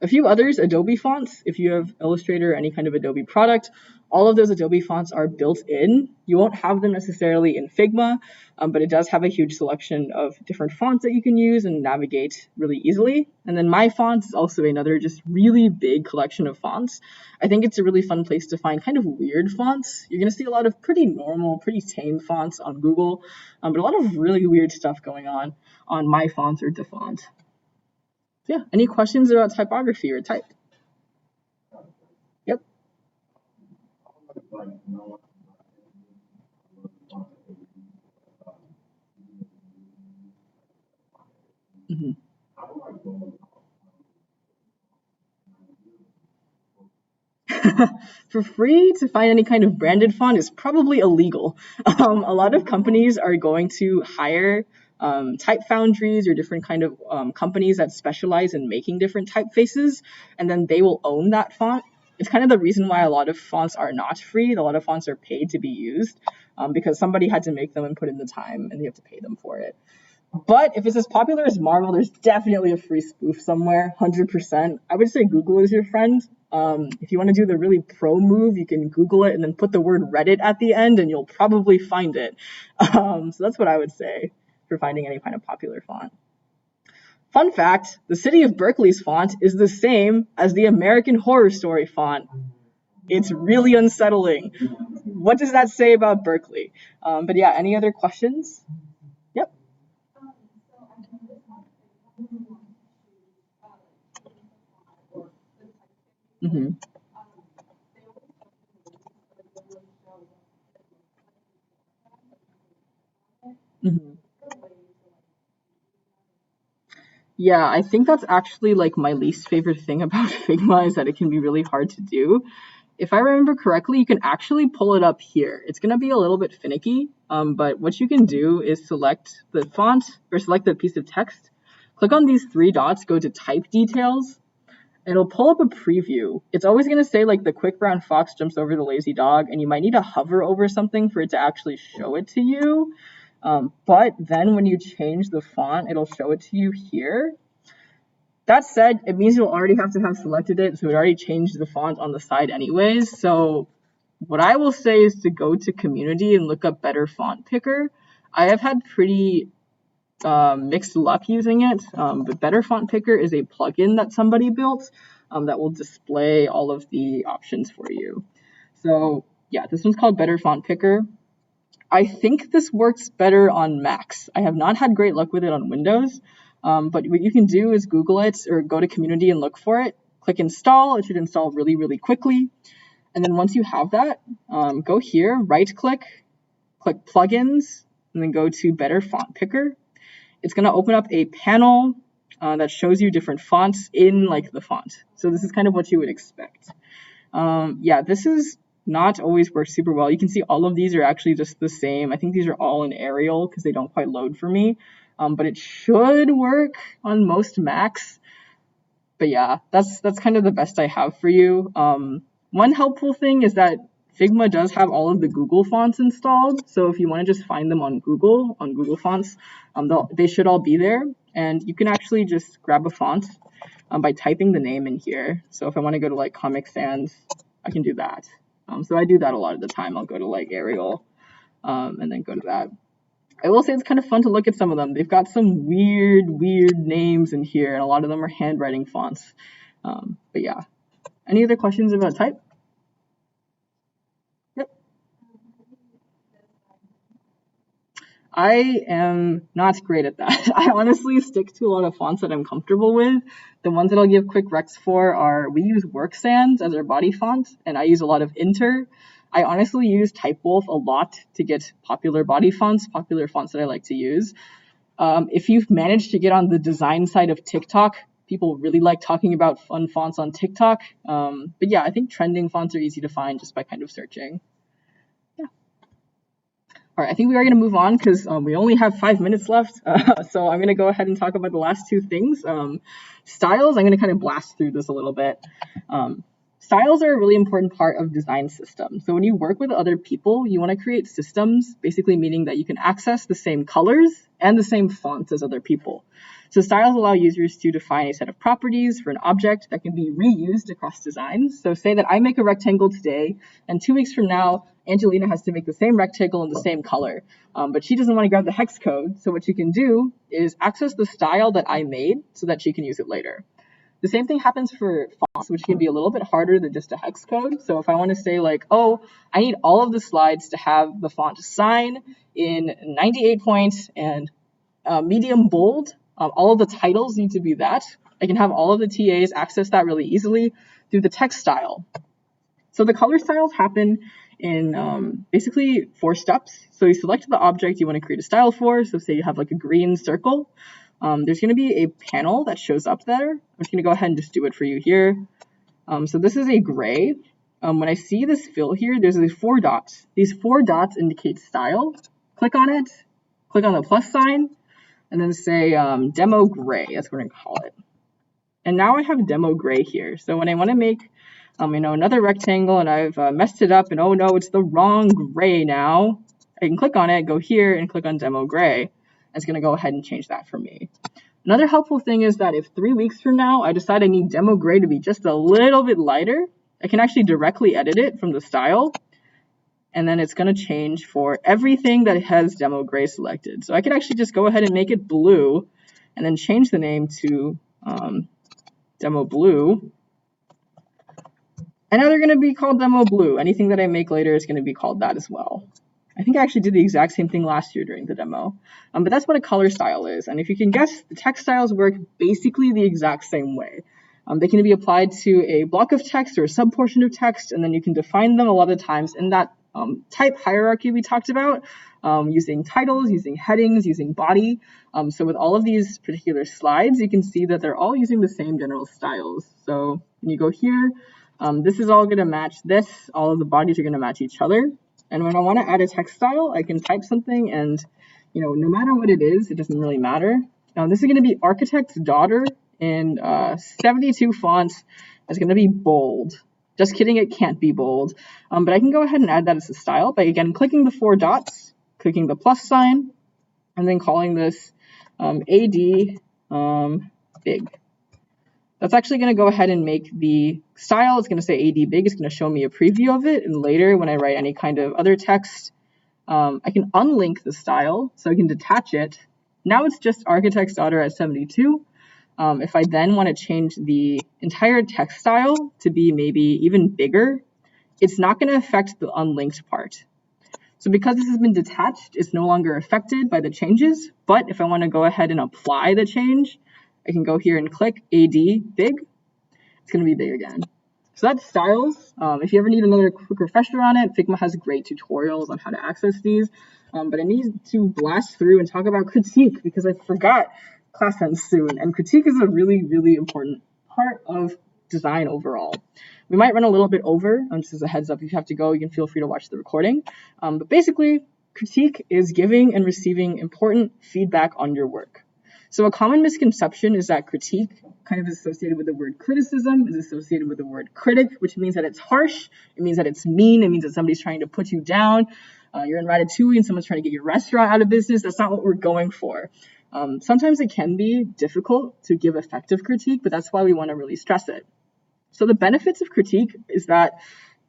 A few others, Adobe fonts. If you have Illustrator or any kind of Adobe product, all of those Adobe fonts are built in. You won't have them necessarily in Figma, but it does have a huge selection of different fonts that you can use and navigate really easily. And then My Fonts is also another just really big collection of fonts. I think it's a really fun place to find kind of weird fonts. You're going to see a lot of pretty normal, pretty tame fonts on Google, but a lot of really weird stuff going on My Fonts or Defont. So yeah, any questions about typography or type? Yep. Mm-hmm. For free to find any kind of branded font is probably illegal. A lot of companies are going to hire type foundries or different kind of companies that specialize in making different typefaces, and then they will own that font. It's kind of the reason why a lot of fonts are not free. A lot of fonts are paid to be used because somebody had to make them and put in the time, and you have to pay them for it. But if it's as popular as Marvel, there's definitely a free spoof somewhere, 100%. I would say Google is your friend. If you want to do the really pro move, you can Google it and then put the word Reddit at the end, and you'll probably find it. So that's what I would say for finding any kind of popular font. Fun fact, the city of Berkeley's font is the same as the American Horror Story font. It's really unsettling. What does that say about Berkeley? But yeah, any other questions? Yep. Mm-hmm. Mm-hmm. Yeah, I think that's actually like my least favorite thing about Figma is that it can be really hard to do. If I remember correctly, you can actually pull it up here. It's going to be a little bit finicky, but what you can do is select the font or select the piece of text, click on these three dots, go to type details, and it'll pull up a preview. It's always going to say like the quick brown fox jumps over the lazy dog, and you might need to hover over something for it to actually show it to you. But then when you change the font, it'll show it to you here. That said, it means you'll already have to have selected it, so it already changed the font on the side anyways. So what I will say is to go to community and look up Better Font Picker. I have had pretty mixed luck using it, but Better Font Picker is a plugin that somebody built that will display all of the options for you. So yeah, this one's called Better Font Picker. I think this works better on Macs. I have not had great luck with it on Windows, but what you can do is Google it or go to community and look for it. Click install. It should install really, really quickly. And then once you have that, go here, right click, click plugins, and then go to Better Font Picker. It's going to open up a panel that shows you different fonts in like the font. So this is kind of what you would expect. Yeah, this is not always works super well. You can see all of these are actually just the same. I think these are all in Arial because they don't quite load for me. But it should work on most Macs. But yeah, that's kind of the best I have for you. One helpful thing is that Figma does have all of the Google fonts installed. So if you want to just find them on Google Fonts, they should all be there. And you can actually just grab a font by typing the name in here. So if I want to go to like Comic Sans, I can do that. So I do that a lot of the time. I'll go to like Arial and then go to that. I will say it's kind of fun to look at some of them. They've got some weird names in here, and a lot of them are handwriting fonts. But yeah. Any other questions about type? Yep. I am not great at that. I honestly stick to a lot of fonts that I'm comfortable with. The ones that I'll give quick recs for are, we use Work Sans as our body font, and I use a lot of Inter. I honestly use Typewolf a lot to get popular body fonts, popular fonts that I like to use. If you've managed to get on the design side of TikTok, people really like talking about fun fonts on TikTok. But yeah, I think trending fonts are easy to find just by kind of searching. Yeah. All right, I think we are going to move on because we only have 5 minutes left. So I'm going to go ahead and talk about the last two things. Styles, I'm going to kind of blast through this a little bit. Styles are a really important part of design systems. So when you work with other people, you want to create systems, basically meaning that you can access the same colors and the same fonts as other people. So styles allow users to define a set of properties for an object that can be reused across designs. So say that I make a rectangle today, and 2 weeks from now, Angelina has to make the same rectangle in the same color, but she doesn't want to grab the hex code. So what she can do is access the style that I made so that she can use it later. The same thing happens for fonts, which can be a little bit harder than just a hex code. So if I want to say like, oh, I need all of the slides to have the font sign in 98 points and medium bold, all of the titles need to be that. I can have all of the TAs access that really easily through the text style. So the color styles happen in basically 4 steps. So you select the object you want to create a style for. So say you have like a green circle. There's going to be a panel that shows up there. I'm just going to go ahead and just do it for you here. So this is a gray. When I see this fill here, there's these 4 dots. These 4 dots indicate style. Click on it, click on the plus sign, and then say demo gray. That's what we're going to call it. And now I have demo gray here. So when I want to make another rectangle and I've messed it up and oh no, it's the wrong gray now, I can click on it, go here and click on demo gray. It's going to go ahead and change that for me. Another helpful thing is that if 3 weeks from now I decide I need demo gray to be just a little bit lighter, I can actually directly edit it from the style, and then it's going to change for everything that has demo gray selected. So I can actually just go ahead and make it blue and then change the name to demo blue. And now they're going to be called demo blue. Anything that I make later is going to be called that as well. I think I actually did the exact same thing last year during the demo, but that's what a color style is. And if you can guess, the text styles work basically the exact same way. They can be applied to a block of text or a subportion of text, and then you can define them a lot of times in that type hierarchy we talked about, using titles, using headings, using body. So with all of these particular slides, you can see that they're all using the same general styles. So when you go here, this is all going to match this. All of the bodies are going to match each other. And when I want to add a text style, I can type something and, no matter what it is, it doesn't really matter. Now, this is going to be Architect's Daughter in 72 fonts. It's going to be bold. Just kidding, it can't be bold. But I can go ahead and add that as a style by, again, clicking the 4 dots, clicking the plus sign, and then calling this AD big. That's actually going to go ahead and make the style. It's going to say AD big. It's going to show me a preview of it. And later, when I write any kind of other text, I can unlink the style, so I can detach it. Now it's just Architect's Daughter at 72. If I then want to change the entire text style to be maybe even bigger, it's not going to affect the unlinked part. So because this has been detached, it's no longer affected by the changes. But if I want to go ahead and apply the change, I can go here and click AD big. It's going to be big again. So that's styles. If you ever need another quick refresher on it, Figma has great tutorials on how to access these. But I need to blast through and talk about critique because I forgot class ends soon. And critique is a really, really important part of design overall. We might run a little bit over, just as a heads up. If you have to go, you can feel free to watch the recording. But basically, critique is giving and receiving important feedback on your work. So a common misconception is that critique kind of is associated with the word criticism, is associated with the word critic, which means that it's harsh, it means that it's mean, it means that somebody's trying to put you down. You're in Ratatouille and someone's trying to get your restaurant out of business. That's not what we're going for. Sometimes it can be difficult to give effective critique, but that's why we want to really stress it. So the benefits of critique is that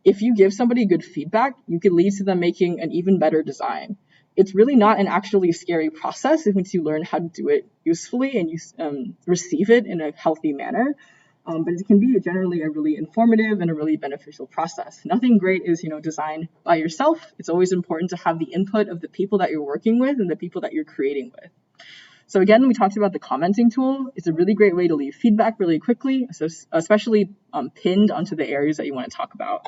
if you give somebody good feedback, you can lead to them making an even better design. It's really not an actually scary process once you learn how to do it usefully and you receive it in a healthy manner. But it can be generally a really informative and a really beneficial process. Nothing great is, designed by yourself. It's always important to have the input of the people that you're working with and the people that you're creating with. So again, we talked about the commenting tool. It's a really great way to leave feedback really quickly, so especially pinned onto the areas that you want to talk about.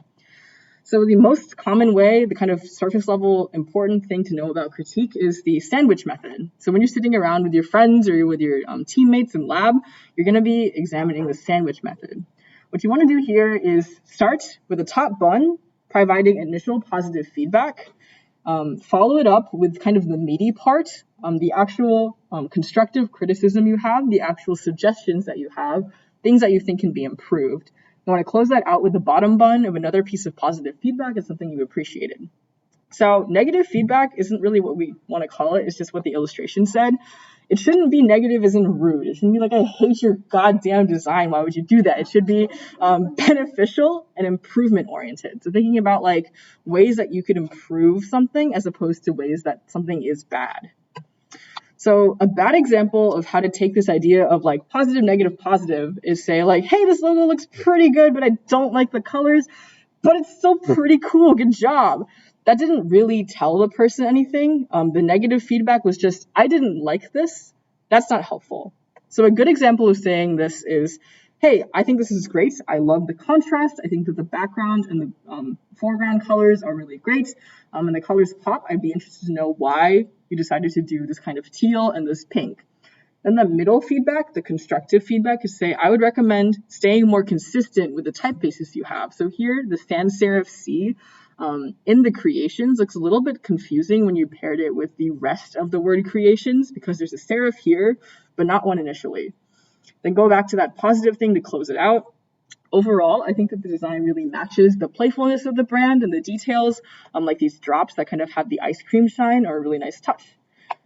So the most common way, the kind of surface level important thing to know about critique is the sandwich method. So when you're sitting around with your friends or with your teammates in lab, you're going to be examining the sandwich method. What you want to do here is start with the top bun, providing initial positive feedback, follow it up with kind of the meaty part, the actual constructive criticism you have, the actual suggestions that you have, things that you think can be improved. You want to close that out with the bottom bun of another piece of positive feedback and something you appreciated. So negative feedback isn't really what we want to call it. It's just what the illustration said. It shouldn't be negative as in rude. It shouldn't be like, I hate your goddamn design. Why would you do that? It should be beneficial and improvement oriented. So thinking about like ways that you could improve something as opposed to ways that something is bad. So a bad example of how to take this idea of like positive, negative, positive is say like, hey, this logo looks pretty good, but I don't like the colors, but it's still pretty cool. Good job. That didn't really tell the person anything. The negative feedback was just, I didn't like this. That's not helpful. So a good example of saying this is, hey, I think this is great. I love the contrast. I think that the background and the foreground colors are really great. And the colors pop. I'd be interested to know why you decided to do this kind of teal and this pink. Then the middle feedback, the constructive feedback, is say, I would recommend staying more consistent with the typefaces you have. So here, the sans serif C in the creations looks a little bit confusing when you paired it with the rest of the word creations because there's a serif here, but not one initially. Then go back to that positive thing to close it out. Overall, I think that the design really matches the playfulness of the brand and the details, like these drops that kind of have the ice cream shine are a really nice touch.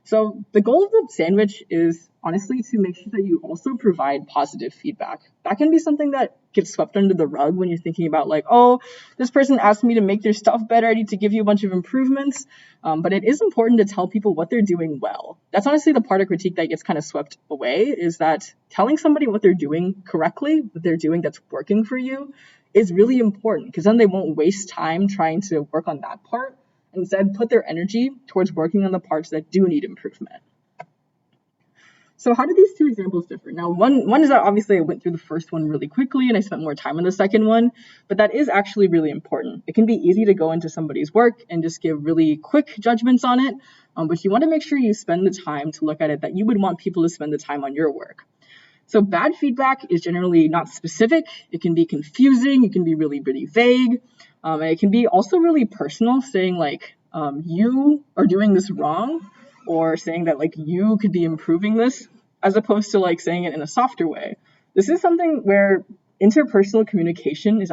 So the goal of the sandwich is honestly to make sure that you also provide positive feedback. That can be something that gets swept under the rug when you're thinking about like, oh, this person asked me to make their stuff better. I need to give you a bunch of improvements. But it is important to tell people what they're doing well. That's honestly the part of critique that gets kind of swept away, is that telling somebody what they're doing correctly, what they're doing that's working for you, is really important because then they won't waste time trying to work on that part. Instead, put their energy towards working on the parts that do need improvement. So how do these two examples differ? Now, one is that obviously I went through the first one really quickly and I spent more time on the second one, but that is actually really important. It can be easy to go into somebody's work and just give really quick judgments on it, but you want to make sure you spend the time to look at it that you would want people to spend the time on your work. So bad feedback is generally not specific. It can be confusing. It can be really, really vague. And it can be also really personal, saying like, you are doing this wrong, or saying that like you could be improving this, as opposed to like saying it in a softer way. This is something where interpersonal communication is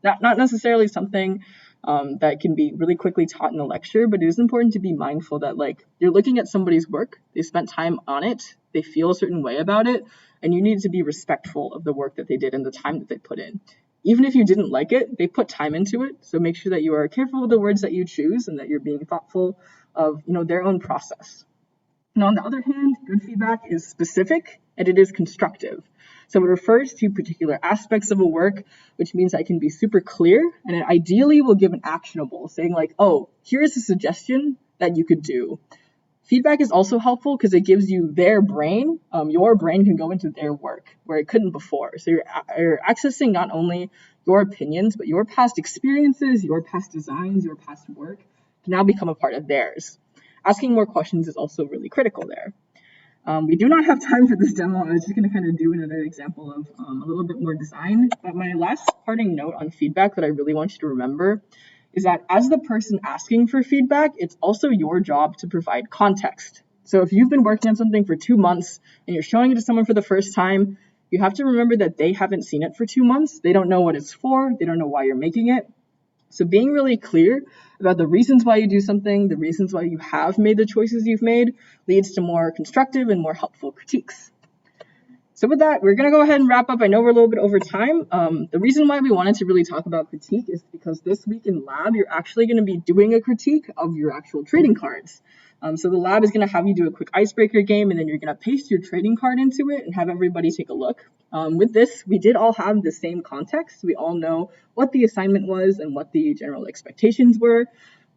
not necessarily something that can be really quickly taught in a lecture, but it is important to be mindful that like you're looking at somebody's work, they spent time on it, they feel a certain way about it, and you need to be respectful of the work that they did and the time that they put in. Even if you didn't like it, they put time into it, so make sure that you are careful with the words that you choose and that you're being thoughtful of their own process. Now, on the other hand, good feedback is specific and it is constructive. So it refers to particular aspects of a work, which means I can be super clear, and it ideally will give an actionable, saying like, oh, here's a suggestion that you could do. Feedback is also helpful because it gives you their brain. Your brain can go into their work where it couldn't before. So you're accessing not only your opinions, but your past experiences, your past designs, your past work can now become a part of theirs. Asking more questions is also really critical there. We do not have time for this demo. I was just going to kind of do another example of a little bit more design. But my last parting note on feedback that I really want you to remember is that as the person asking for feedback, it's also your job to provide context. So if you've been working on something for 2 months and you're showing it to someone for the first time, you have to remember that they haven't seen it for 2 months. They don't know what it's for. They don't know why you're making it. So being really clear about the reasons why you do something, the reasons why you have made the choices you've made, leads to more constructive and more helpful critiques. So with that, we're going to go ahead and wrap up. I know we're a little bit over time. The reason why we wanted to really talk about critique is because this week in lab, you're actually going to be doing a critique of your actual trading cards. So the lab is going to have you do a quick icebreaker game, and then you're going to paste your trading card into it and have everybody take a look. With this, we did all have the same context. We all know what the assignment was and what the general expectations were,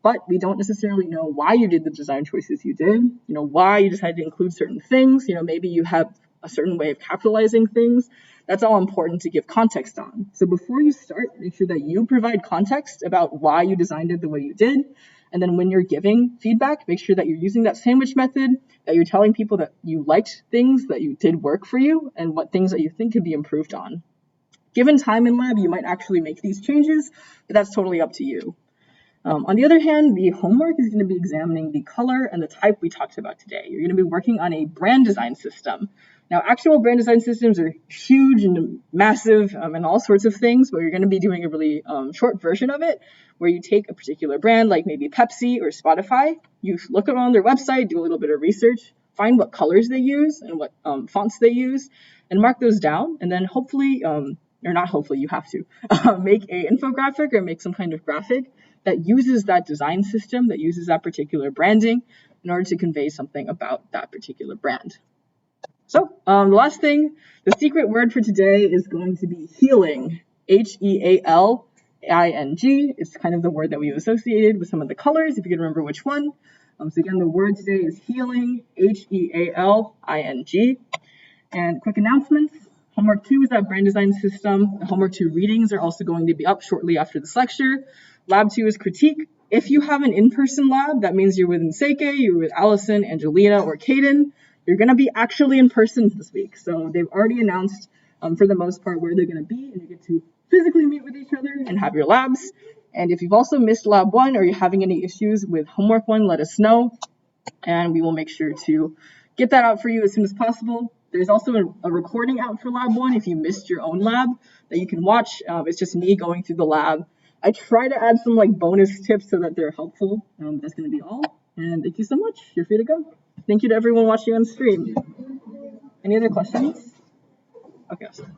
but we don't necessarily know why you did the design choices you did, why you decided to include certain things. Maybe you have a certain way of capitalizing things. That's all important to give context on. So before you start, make sure that you provide context about why you designed it the way you did. And then when you're giving feedback, make sure that you're using that sandwich method, that you're telling people that you liked things that you did work for you and what things that you think could be improved on. Given time in lab, you might actually make these changes, but that's totally up to you. On the other hand, the homework is going to be examining the color and the type we talked about today. You're going to be working on a brand design system. Now, actual brand design systems are huge and massive and all sorts of things, but you're going to be doing a really short version of it where you take a particular brand like maybe Pepsi or Spotify, you look around their website, do a little bit of research, find what colors they use and what fonts they use, and mark those down. And then hopefully, or not hopefully, you have to make a infographic or make some kind of graphic that uses that design system, that uses that particular branding in order to convey something about that particular brand. So the last thing, the secret word for today is going to be healing. Healing. It's kind of the word that we've associated with some of the colors, if you can remember which one. So again, the word today is healing. Healing. And quick announcements. Homework 2 is that brand design system. Homework 2 readings are also going to be up shortly after this lecture. Lab 2 is critique. If you have an in-person lab, that means you're with Seike, you're with Allison, Angelina, or Caden. You're going to be actually in person this week. So they've already announced, for the most part, where they're going to be, and you get to physically meet with each other and have your labs. And if you've also missed lab 1 or you're having any issues with homework 1, let us know, and we will make sure to get that out for you as soon as possible. There's also a recording out for lab 1 if you missed your own lab that you can watch. It's just me going through the lab. I try to add some bonus tips so that they're helpful. That's going to be all. And thank you so much. You're free to go. Thank you to everyone watching on stream. Any other questions? Okay, awesome.